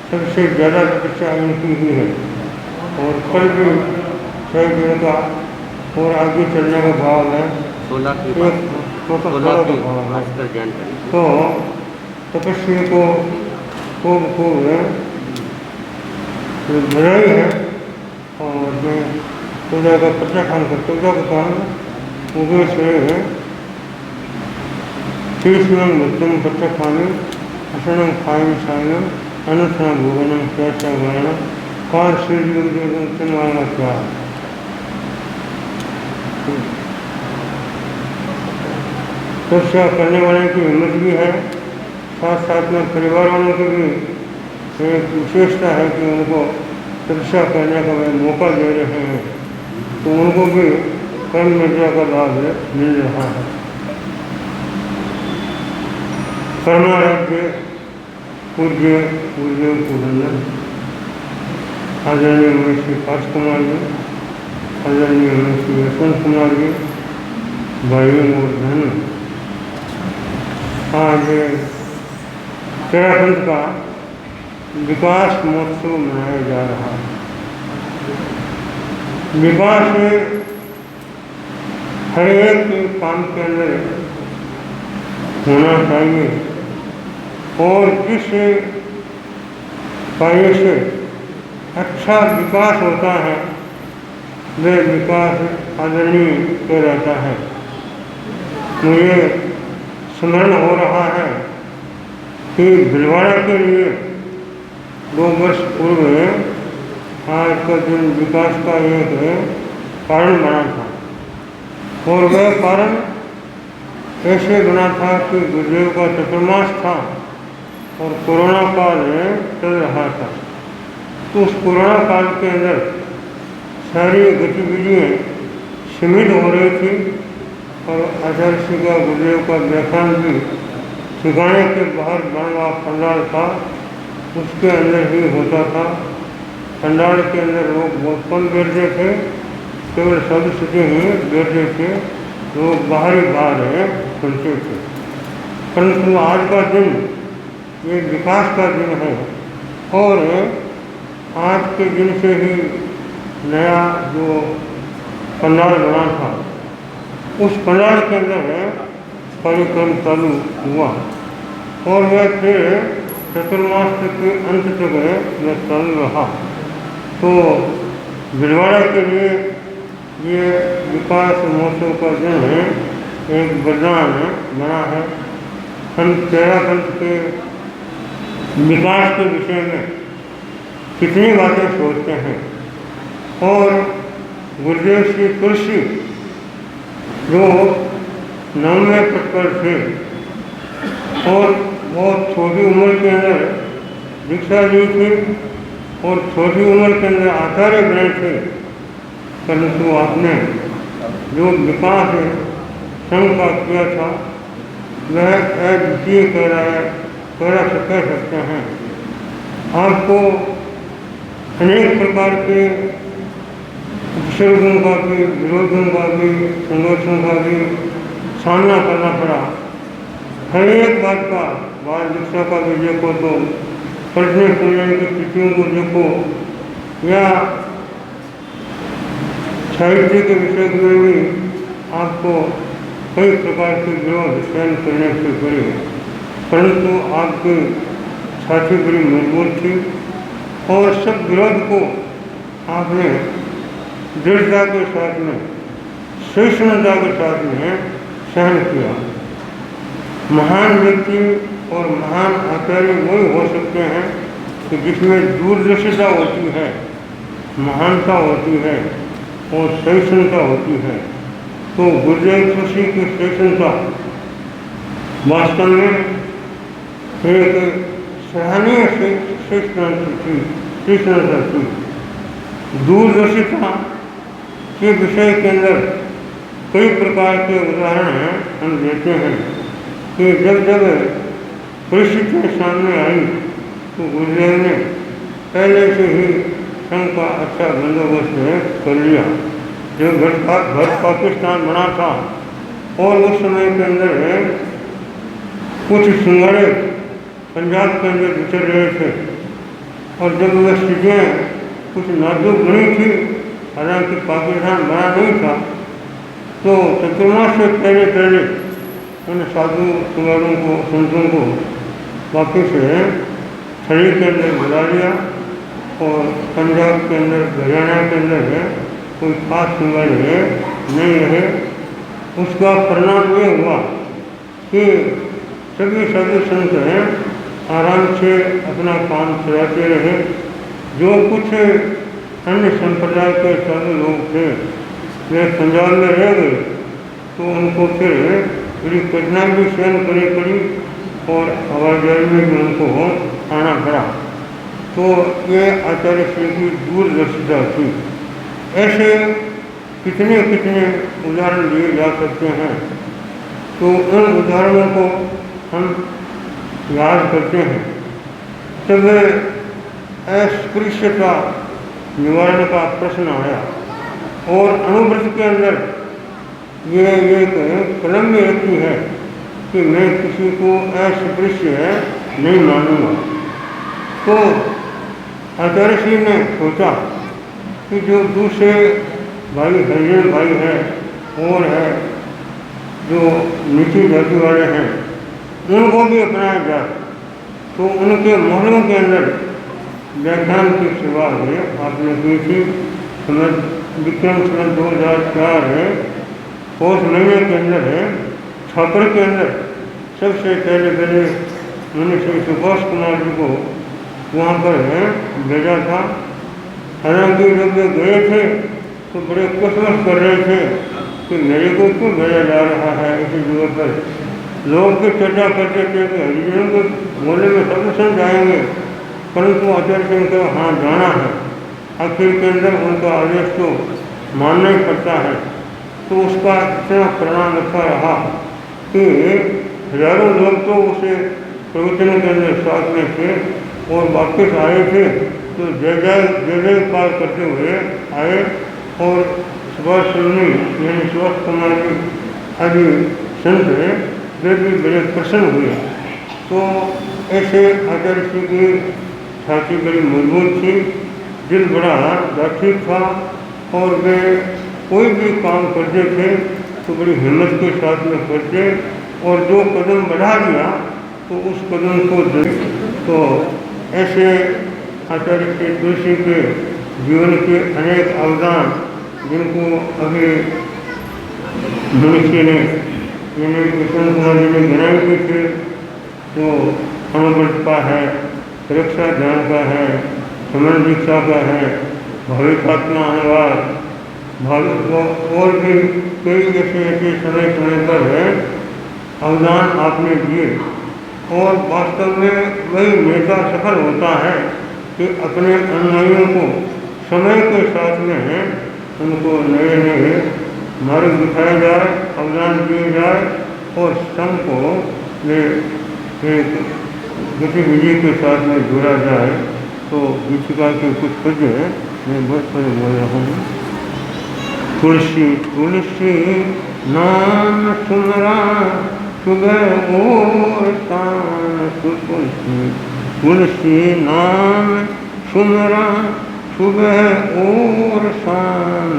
सबसे ज़्यादा तपस्या इनकी ही है और कल भी शायद इनका और आगे चलने का भाव है, 16 की भाव है। तो तपस्या को खूब बधाई है और मैं पूजा का प्रत्याख्यान कर, पूजा का काम मुझे से कृष्णं मृत्युं प्रत्याख्यानि असनं खायं सायं अनुष्ठान भोगनं कैसा गणना काल श्रीवाला क्या तपस्या करने वाले की हिम्मत भी है, साथ साथ में परिवार वालों की भी एक विशेषता है कि उनको तपस्या करने का वे मौका दे रहे हैं, तो उनको भी कर्म विद्या का लाभ मिल रहा है। कर्माराध्य पूज्य पूजन आदरणीय महर्षि पार्थ कुमार जी, आदरणीय महर्षि यशवंत कुमार जी, भाई और धन, आज उत्तराखंड का विकास महोत्सव मनाया जा रहा है। विकास हर एक काम के अंदर होना चाहिए और जिस कार्य से अच्छा विकास होता है वह विकास आदरणीय कहलाता है। मुझे स्मरण हो रहा है कि भिलवाड़ा के लिए 2 वर्ष पूर्व आज का दिन विकास का एक कारण बना था और वह कारण ऐसे बना था कि गुरुदेव का चतुर्मास था और कोरोना काल चल रहा था। तो उस कोरोना काल के अंदर सारी गतिविधियाँ सीमित हो रही थी और आचार्य श्री का गुरुदेव का व्याख्यान भी ठिकाने के बाहर बना पंडाल था, उसके अंदर ही होता था। पंडाल के अंदर लोग बहुत कम बैठते थे, केवल सदस्य ही बैठते थे, लोग बाहर सुनते थे। परंतु आज का दिन ये विकास का दिन है और आज के दिन से ही नया जो पंडाल बना था उस पंडाल के अंदर कार्यक्रम चालू हुआ और वह फिर चतुर्मास के अंत तक वह चालू रहा। तो भिलवाड़ा के लिए ये विकास महोत्सव का दिन एक वरदान बना है। हम उत्तराखंड के विकास के विषय में कितनी बातें सोचते हैं और गुरुदेव श्री तुलसी जो 9वें पद पर थे और बहुत छोटी उम्र के अंदर दीक्षा ली थी और छोटी उम्र के अंदर आचार्य बने थे, परंतु आपने जो विकास संघ का किया था वह अद्वितीय कह सकते हैं। आपको अनेक प्रकार के उपसर्गों का भी, विरोधों का भी, संघर्षों का भी सामना करना पड़ा। हर एक बात का बाल दीक्षा का भी देखो तो पढ़ने सुनने की तिथियों को देखो या साहित्य के विषय में भी आपको कई प्रकार के विरोध सहन करने से पड़े, परंतु आपकी छाती बड़ी मजबूत थी और सब विरोध को आपने दृढ़ता के साथ में, सहिष्णुता के साथ में सहन किया। महान व्यक्ति और महान आचार्य वही हो सकते हैं कि जिसमें दूरदर्शिता होती है, महानता होती है और सहिष्णुता होती है। तो गुरुदेव तुलसी की सहिष्णुता वास्तव में एक सराहनीय सहिष्णुता थी। दूरदर्शिता के विषय के अंदर कई प्रकार के उदाहरण हम देते हैं कि जब जब परिस्थितियाँ सामने आई तो गुरुदेव ने पहले से ही संघ का अच्छा बंदोबस्त कर लिया। जब घर पाकिस्तान बना था और उस समय के अंदर कुछ सिंगारे पंजाब के अंदर गुजर रहे थे और जब वह स्थितियाँ कुछ नाजुक बनी थी, हालांकि पाकिस्तान बना नहीं था, तो चतुर्मास से पहले उन साधु सिंगारों को, संतों को वापिस शरीर के अंदर बुला लिया और पंजाब के अंदर, हरियाणा के अंदर कोई खास सिंगार नहीं रहे। उसका परिणाम ये हुआ कि सभी साधु संत आराम से अपना काम चलाते रहे। जो कुछ अन्य संप्रदाय के साधु लोग थे वे पंजाब में रह गए, तो उनको फिर बड़ी कठिनाई भी सहन करनी पड़ी और आवाजाही में भी उनको आना पड़ा। तो ये आचार्य श्री की दूरदर्शिता थी। ऐसे कितने कितने उदाहरण दिए जा सकते हैं। तो उन उदाहरणों को हम याद करते हैं। तब अस्पृश्यता निवारण का प्रश्न आया और अनुव्रत के अंदर ये एक कलम में रखी है कि मैं किसी को अस्पृश्य नहीं मानूंगा। तो आचार्य श्री ने सोचा कि जो दूसरे भाई हरिजन भाई है और है जो नीची जाति वाले हैं उनको भी अपनाया जाए। तो उनके मोहल्लों के अंदर व्याख्यान की शुरुआत आपने की थी। विक्रम सन 2004 पौष महीने के अंदर छापर के अंदर सबसे पहले उन्होंने श्री सुभाष कुमार जी को वहाँ पर भेजा था। हालांकि जब वे गए थे तो बड़े कसमस कर रहे थे कि मेरे को क्यों भेजा जा रहा है इसी जगह पर। लोग भी चर्चा करते थे कि हरिजनों के मोहल्ले में सब संत जाएंगे, परंतु आचार्य सिंह को हाँ जाना है। आखिर के अंदर उनका आदेश तो मानना ही पड़ता है। तो उसका इतना परिणाम अच्छा रहा कि हजारों लोग तो उसे प्रवचन के अंदर साथ में थे और वापस आए थे तो जय जयकार करते हुए आए। और सुभाष चंद्र यानी सुभाष कुमार जी आदि संत वे भी बड़े प्रसन्न हुए। तो ऐसे आचार्य श्री की छाती बड़ी मजबूत थी, दिल बड़ा दार्ढिक था और वे कोई भी काम करते थे तो बड़ी हिम्मत के साथ में करते और जो कदम बढ़ा दिया तो उस कदम को तो ऐसे आचार्य श्री तुलसी के जीवन के अनेक अवदान जिनको अभी मनुष्य ने यानी कृष्ण कुमार जी ने गिनाई भी थे। तो अनुव्रत का है, रक्षा ध्यान का है, समन दीक्षा का है, भाविकात्मा अनुवाद और भी कई ऐसे समय पर है अवदान आपने दिए। और वास्तव में वही नेता सफल होता है कि अपने अनुयायियों को समय के साथ में उनको नए नए मार्ग दिखाया जाए, अवदान दिए जाए और संघ को एक गतिविधि के साथ में जोड़ा जाए। तो गीतिका के कुछ पद मैं बहुत पहले बोल रहा हूँ। तुलसी तुलसी नाम सुमरा सुबह और शाम, तुलसी तुलसी नाम सुमरा सुबह और शाम।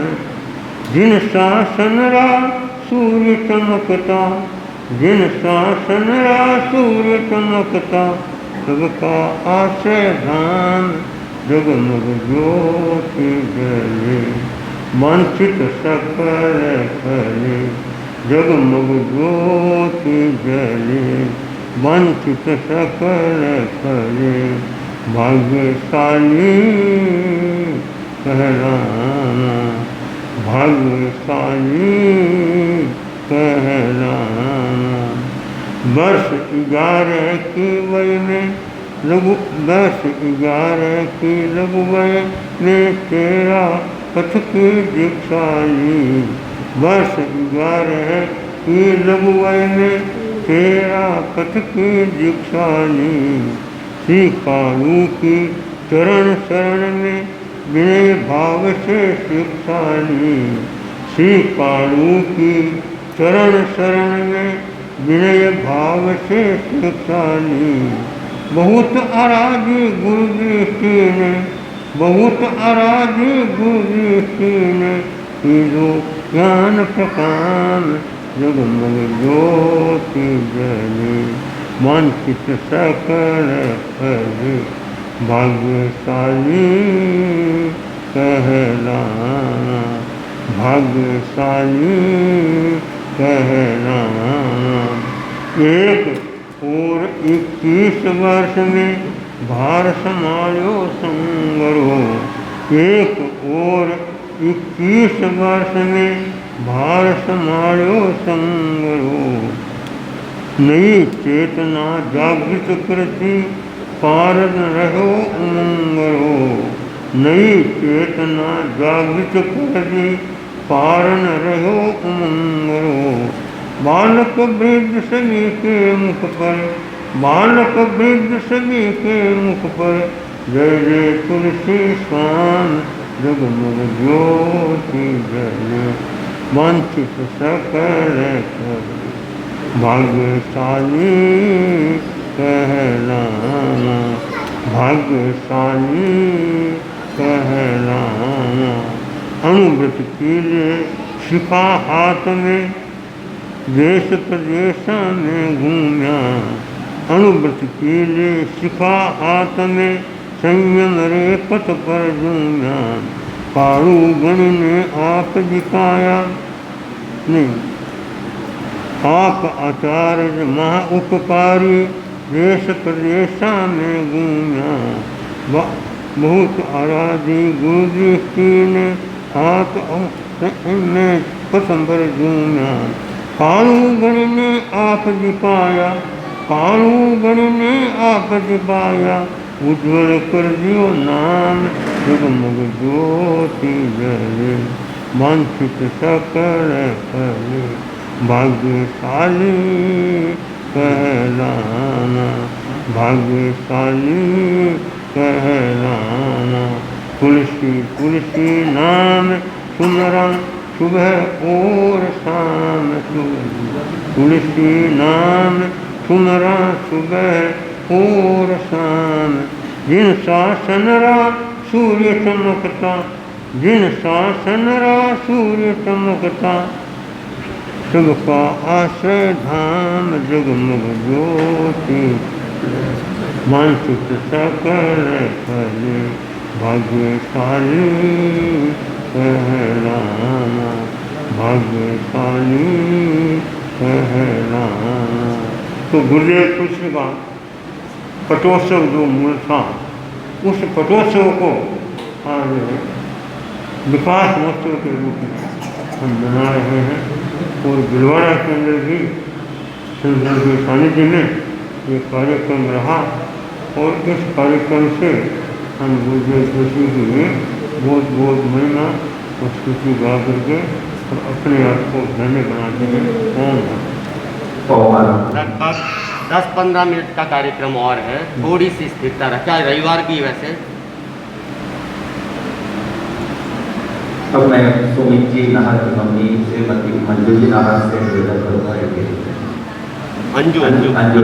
जिन शासन रा सूर्य चमकता, जिन शासन रा सूर्य चमकता, सबका आश्रय धाम जगमग ज्योति जले। वंचित सकल फले जगमग ज्योति जले वंचित सकल फले भाग्यशाली कहलाना भाग्यशाली कहलाना। वर्ष 11 की वय में वर्ष 11 की लघुवय में तेरा पथ की दीक्षा ली। वर्ष 11 की लघुवय में तेरा पथ की दीक्षा ली। श्री कालू की चरण शरण में विनय भाव से शिक्षा ली। श्री कालू की चरण शरण में विनय भाव से शिक्षा ली। बहुत आराधी गुरु दृष्टि ने बहुत आराधी गुरु दृष्टि ने जो ज्ञान प्रकाश जगमग ज्योति जले वंचित सकल फले भाग्यशाली कहलाना भाग्यशाली कहलाना। एक और 21 वर्ष में भार संभालो संगरो। एक और 21 वर्ष में भार संभालो संगरो। नई चेतना जागृत करती पारद रहो उमंगरो। नई चेतना जागृत करती पारन रहो उमंगरो। बालक वृद्ध सभी के मुख पर बालक वृद्ध सभी के मुख पर जय जय तुलसी स्वान जगमग ज्योति जले वंचित सकल फले भाग्यशाली कहलाना भाग्यशाली कहलाना। अनुव्रत कीजिए शिखा हाथ में देश प्रदेश में घूम्या। अनुव्रत कीजिए शिखा हाथ में संयम रे पथ पर झूम्या। कालू गण ने आप दिखाया नहीं आप आचार्य महा उपकारी देश प्रदेश में घूम्या। बहुत आराधी गुरु दृष्टि ने हाथ में पसंद पर झूम्या। कालू गण ने आप दिखाया कालू गण ने आप दिखाया। उज्ज्वल कर दियो नाम जगमग ज्योति जले वंचित सकल फले भाग्यशाली कहलाना भाग्यशाली कहलाना। तुलसी तुलसी नाम सुमरन सुबह और शाम तुलसी नाम सुमरन सुबह और शाम। जिन शासन रा सूर्य चमकता जिन शासन रा सूर्य चमकता सबका आश्रय धाम जगमग ज्योति वंचित सकल फले भाग्यशाली कहलाना भाग्यशाली कहलाना। तो गुरुदेव कृष्ण का पटोत्सव जो मूल था उस पटोत्सव को आज विकास महोत्सव के रूप में हम मना रहे हैं। और भिलवाड़ा के अंदर भी संत के सानिध्य में ये कार्यक्रम रहा और इस कार्यक्रम से हम गुरुदेव कृष्ण की बहुत बहुत महिमा और स्तुति गा करके और अपने आप को धन्य बनाते हैं। लगभग 10-15 मिनट का कार्यक्रम और है। थोड़ी सी स्थिरता रखा रविवार की वैसे। अब मैं सुमित जी नाहर की मम्मी श्रीमती मंजू जी नाहर से निवेदन करूँगा। अंजू अंजू अंजू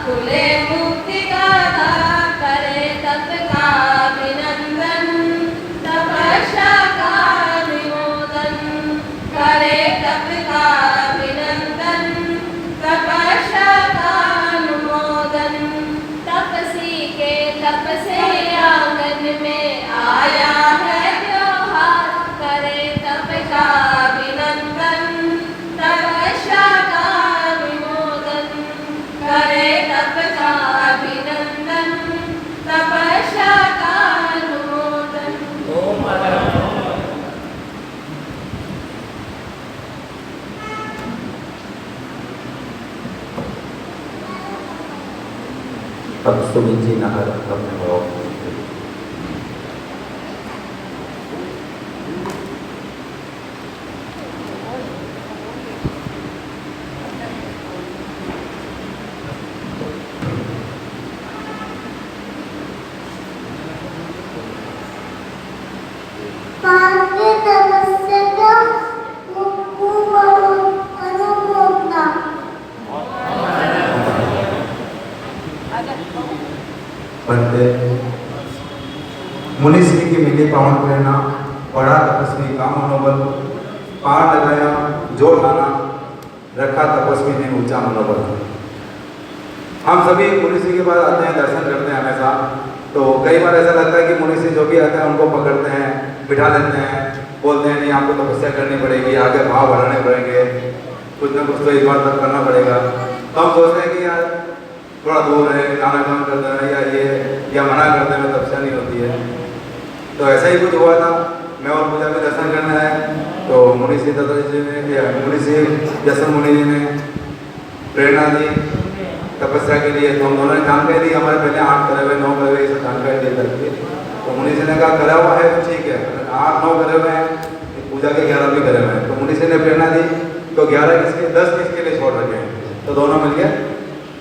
खुले मुक्ति का द्वार, करे तप का अभिनंदन, तपस्या का अनुमोदन, करे तप का अभिनंदन, तपस्या का अनुमोदन। तपसी के तप से आंगन में आया है त्योहार, करे तप का अभिनंदन, तपस्या का अनुमोदन, करे तप का अभिनंदन, तपस्या का अनुमोदन। ओम माता अब सुमित जी नहर अपने भाव बनते मुनिश्री की मिली पावन प्रेरणा, बड़ा तपस्वी का मनोबल, पार लगाया जो ठाना, रखा तपस्वी ने ऊंचा मनोबल। हम सभी मुनिश्री के पास आते हैं, दर्शन करते हैं हमेशा, तो कई बार ऐसा लगता है कि मुनिश्री जो भी आते हैं उनको पकड़ते हैं, बिठा लेते हैं, बोलते हैं नहीं आपको तपस्या करनी पड़ेगी, आगे भाव बढ़ाने पड़ेंगे, कुछ ना कुछ तो इस बार तक करना पड़ेगा। तो हम सोचते हैं कि यार थोड़ा दूर है, गाना काम करते हैं या ये या मना करते हैं, तपस्या नहीं होती है। तो ऐसा ही कुछ हुआ था, मैं और पूजा में दर्शन करना है, तो मुनिश्री दत्ता जी ने, मुनिश्री जसन मुनि जी ने प्रेरणा दी तपस्या के लिए। तो हम दोनों ने जानकारी दी, हमारे पहले 8 करे हुए 9 करे हुए ये सब जानकारी दे करके, तो मुनिश्री ने कहा करा हुआ है तो ठीक है, 8-9 करे हुए हैं, पूजा के 11 भी करे हुए हैं। तो मुनिश्री ने प्रेरणा दी, तो 11 किसके 10 किसके लिए छोड़ रखे हैं, तो दोनों मिलकर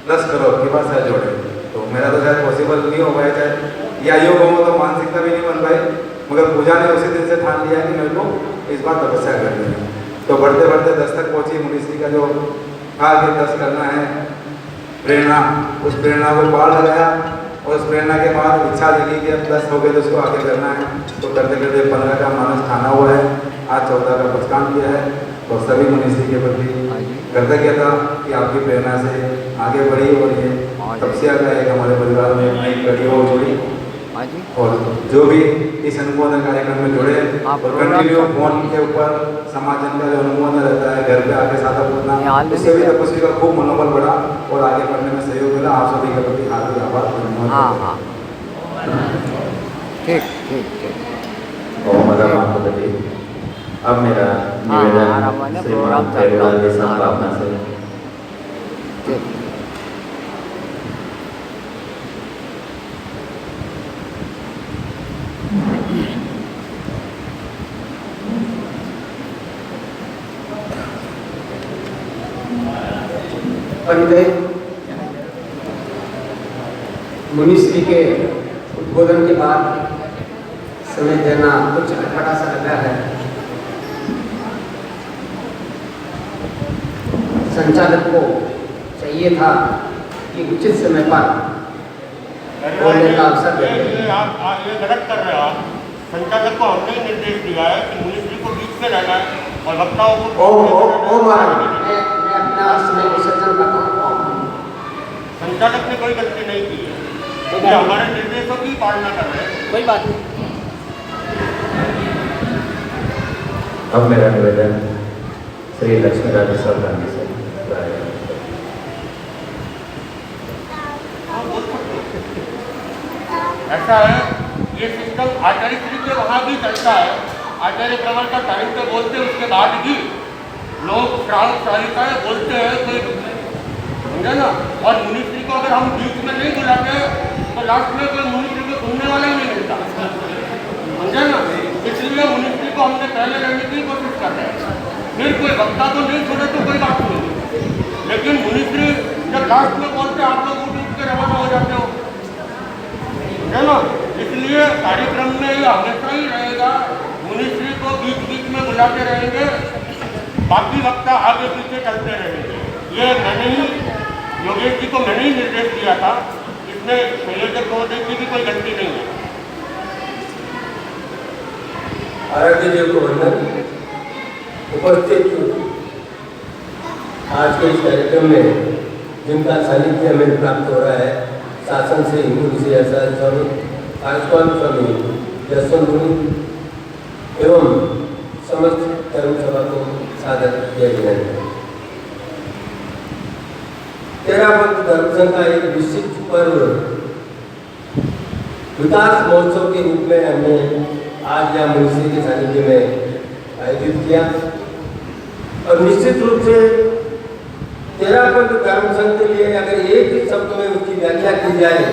10 करोड़ के पास है जोड़े। तो मेरा तो शायद पॉसिबल नहीं हो पाया, चाहे या योग हो तो मानसिकता भी नहीं बन पाई, मगर पूजा ने उसी दिन से ठान लिया कि मेरे को इस बार तपस्या करनी है। तो बढ़ते बढ़ते 10 तक पहुंची। मुनिश्री का जो था कि 10 करना है प्रेरणा, उस प्रेरणा को पार लगाया और उस प्रेरणा के बाद इच्छा जगी कि अब 10 हो गए तो उसको आगे करना है। तो करते करते 15 का मानस ठाना हुआ है, आज 14 का प्रस्थान किया है। तो सभी मुनिश्री के प्रति कृतज्ञ था कि आपकी प्रेरणा से आगे बढ़ी और ये तपस्या का एक हमारे परिवार में नई कड़ी हो जुड़ी। और जो भी इस अनुमोदन कार्यक्रम में जुड़े और कंटिन्यू फोन के ऊपर समाजन का जो अनुमोदन रहता है, घर पे आके सादा पूछना, उससे भी तपस्वी का खूब मनोबल बढ़ा और आगे बढ़ने में सहयोग मिला। आप सभी के प्रति हार्दिक आभार धन्यवाद। अब मेरा निवेदन श्रीमान जयलाल की संभावना से मुनिश्री के उद्बोधन के बाद समय देना कुछ अटपटा सा लगा है। संचालक को चाहिए था कि उचित समय पर बोलने का अवसर दें। ये गलत कर रहे हो आप। संचालक को हमने ही निर्देश दिया है कि मुनिश्री को बीच में रहना है और वक्ताओं को मैं अपना समय विसर्जन करता हूँ। संचालक ने कोई गलती नहीं की है, क्योंकि हमारे निर्देशों की पालना कर रहे हैं। कोई बात नहीं। अब मेरा निवेदन श्री लक्ष्मी राजेश्वर गांधी से। ऐसा है, ये सिस्टम आचार्य श्री के वहाँ भी चलता है। आचार्य प्रवर का टाइम पे बोलते हैं, उसके बाद भी लोग श्रावक श्राविकाएं बोलते हैं, कोई समझे ना। और मुनिश्री को अगर हम बीच में नहीं बुलाते तो लास्ट में कोई मुनिश्री को सुनने वाला ही नहीं मिलता, समझे ना। इसलिए मुनिश्री को हमने पहले रहने की कोशिश कर रहे हैं। फिर कोई वक्ता तो नहीं सुने तो कोई बात नहीं, लेकिन मुनिश्री जब लास्ट में बोलते आप लोग उठ के रवाना हो जाते हो, है ना। इसलिए कार्यक्रम में ये हमेशा ही रहेगा, मुनिश्री को बीच बीच में बुलाते रहेंगे, बाकी वक्ता आगे पीछे चलते रहेंगे। ये मैंने ही योगेश जी को को मैंने ही निर्देश दिया था, इसमें संयोजक महोदय की भी कोई गलती नहीं है। आराध्य देव को वंदन। उपस्थित आज के इस कार्यक्रम में जिनका सानिध्य हमें प्राप्त हो रहा है, शासन से हिंदू विषय स्वामी, आयुष्मान स्वामी, जसवंत मुनि एवं समस्त धर्म सभा को सादर किया गया है। तेरापंथ धर्म संघ का एक निश्चित पर्व विकास महोत्सव के रूप में हमने आज यहाँ मुंशी के सानिध्य में आयोजित किया और निश्चित रूप से तेरापंथ धर्म संघ के लिए अगर एक ही शब्द में उसकी व्याख्या की जाए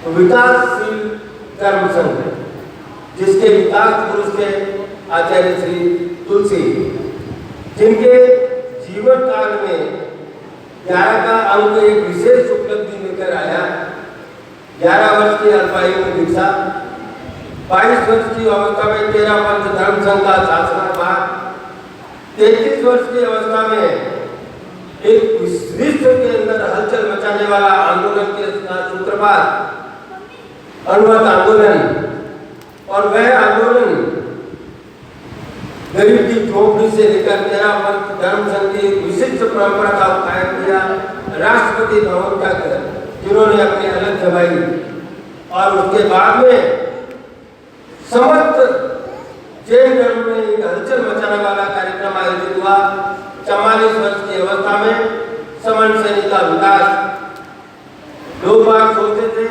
तो विकासशील धर्म संघ, जिसके विकास पुरुष थे आचार्य श्री तुलसी, जिनके जीवन काल में 11 का अंक एक विशेष उपलब्धि लेकर आया। 11 वर्ष की अल्पायु में दीक्षा, 22 वर्ष की अवस्था में तेरापंथ धर्म संघ का शासनाभार, 33 वर्ष की अवस्था में एक विश्व के अंदर हलचल मचाने वाला आंदोलन के सूत्रपात अनुमत आंदोलन, और वह आंदोलन गरीब की झोपड़ी से लेकर तेरापंथ धर्म संघ की विशिष्ट परंपरा का कायम किया। राष्ट्रपति भवन तक जिन्होंने अपनी अलग जमाई और उसके बाद में समस्त जैन धर्म में एक हलचल मचाने वाला कार्यक्रम आयोजित हुआ। 44 वर्ष की अवस्था में समन सैनिक का विकास। लोग बात सोचते थे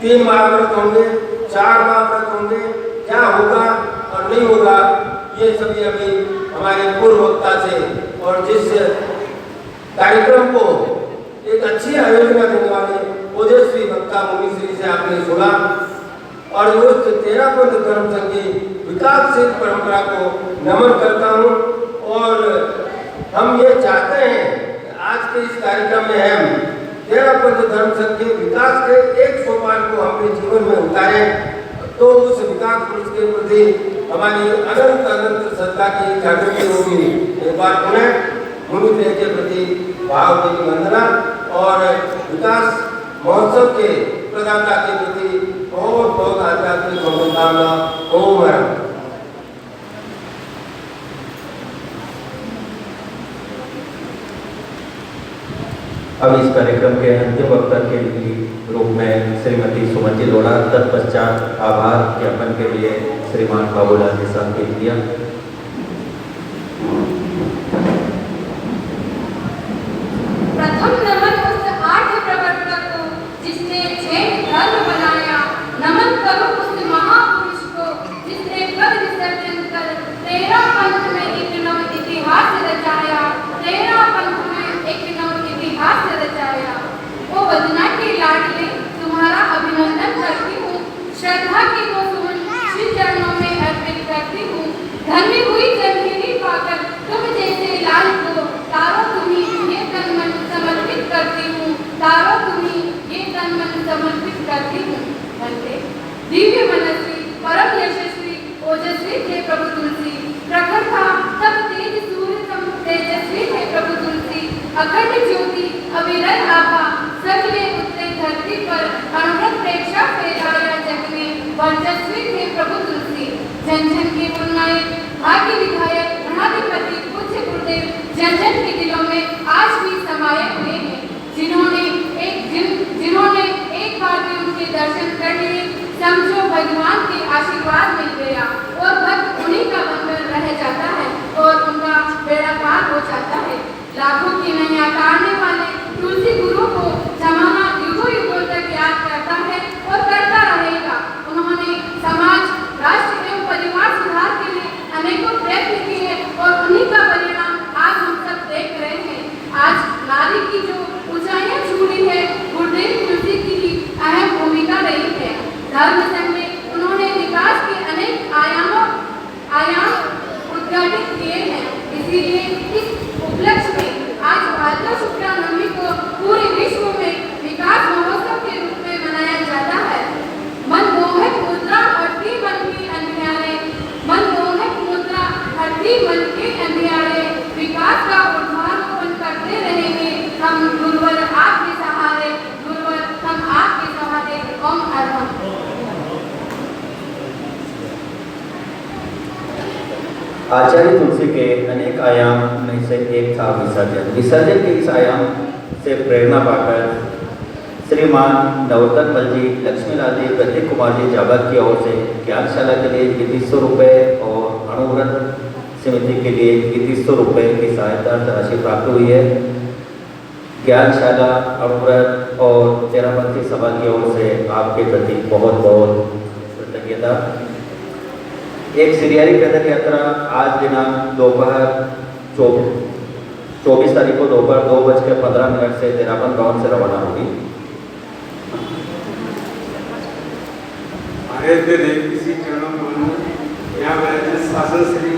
3 महाव्रत होंगे, 4 महाव्रत होंगे, क्या होगा और नहीं होगा, ये सभी अभी हमारे पूर्व वक्ता से और जिस कार्यक्रम को एक अच्छी आयोजना देने वाले ओजस्वी वक्ता मुनिश्री से आपने सुना और उस तेरापंथ धर्म संघ की विकासशील परंपरा को नमन करता हूँ। और हम ये चाहते हैं कि आज के इस कार्यक्रम में हम तेरापंथ धर्म संघ के विकास के एक सोपान को अपने जीवन में उतारें, तो उस विकास पुरुष के प्रति हमारी अनंत अनंत श्रद्धा की जागृति होगी। एक बार पुनः मुनि के प्रति भावभीनी वंदना और विकास महोत्सव के प्रदाता के प्रति बहुत बहुत आध्यात्मिक मनोकामना। ओम हर। अब इस कार्यक्रम के अंतिम वक्ता के रूप में श्रीमती सुमति लोढ़ा, तत्पश्चात आभार ज्ञापन के लिए श्रीमान बाबूलाल निषाद के दिया। प्रथम नमन उस आर्य प्रवर्तक को जिसने जैन धर्म बनाया। नमन करो उस महापुरुष को जिसने पद विसर्जन कर 13 पंथ में एक नव इतिहास रचाया। 13 पंथ में एक नव इतिहास रचाया। ओ वदना के लाडले, तुम्हारा अभिनंदन करती हूँ। श्रद्धा की वो सुमन श्री चरणों में अर्पित करती हूँ। धन्य हुई जन्मभूमि पाकर तुम जैसे लाल को, तारो तुम्हें ये तन मन समर्पित करती हूँ। तारो तुम्हें ये तन मन समर्पित करती हूँ। बनते दिव्य मनस्वी परम यशस्वी ओजस्वी थे प्रभु तुलसी। प्रखर था तब तेज सूर्य सम तेजस्वी थे प्रभु तुलसी। अखंड ज्योति अविरल आभा सगले उतरे धरती पर। अनवरत प्रेक्षा फैलाया जग में वर्चस्वी थे प्रभु तुलसी। जन जन के पुण्य भाग्य विधायक गणाधिपति पूज्य गुरुदेव जन जन के दिलों में आज भी समाये हुए हैं। जिन्होंने एक बार भी उनके दर्शन कर लिए, समझो भगवान के आशीर्वाद मिल गया और भक्त उन्हीं का बनकर रह जाता है और उनका बेड़ा पार हो जाता है। लाखों की नैया तारने वाले तुलसी गुरु को जमाना युगों युगों तक याद करता है और करता रहेगा। उन्होंने समाज, राष्ट्र एवं परिवार सुधार के लिए अनेकों प्रयत्न किए और उन्हीं का परिणाम आज हम सब देख रहे हैं। आज नारी की जो ऊंचाइयां छूली है, गुरुदेव तुलसी की ही अहम भूमिका रही है। धर्म संघ में उन्होंने विकास के अनेक आयाम उद्घाटित किए हैं। इसीलिए इस उपलक्ष्य में आज भाद्रवा शुक्ला नवमी को पूरे आचार्य तुलसी के अनेक आयाम में से एक था विसर्जन। विसर्जन के इस आयाम से प्रेरणा पाकर श्रीमान नवरत्न मल जी, लक्ष्मीलाल जी, प्रतीक कुमार जी जाबाद की ओर से ज्ञानशाला के लिए 2100 रुपये और अणुव्रत समिति के लिए 2100 रुपये की सहायता राशि प्राप्त हुई है। ज्ञानशाला, अणुव्रत और तेरापंथी सभा की ओर से आपके प्रति बहुत बहुत कृतज्ञता। एक सिरियारी पैदल यात्रा आज दिनांक दोपहर 24 तारीख को दोपहर 2:15 से तेरापन गांव से रवाना होगी। किसी चरणों में यहाँ विराजित शासन श्री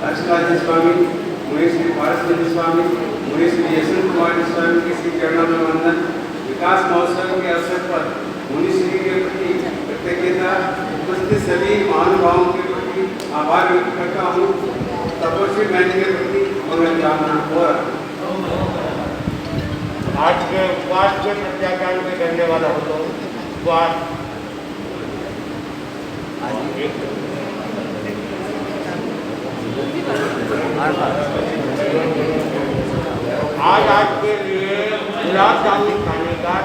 अक्षराजी स्वामी, मुनि श्री पारसवती स्वामी, मुनि श्री यशवंत कुमार स्वामी के श्री चरणों में वंदन। विकास महोत्सव के अवसर पर मुनि श्री के प्रति कृतज्ञता, उपस्थित सभी महानुभावों के प्रति आभार व्यक्त करता हूँ। तपस्वी मैंने के प्रति मंगल कामना हो रहा। आज के उपवास के प्रत्याख्यान में करने वाला हो तो उपवास आज आपके लिए गुलाब जामुन खाने का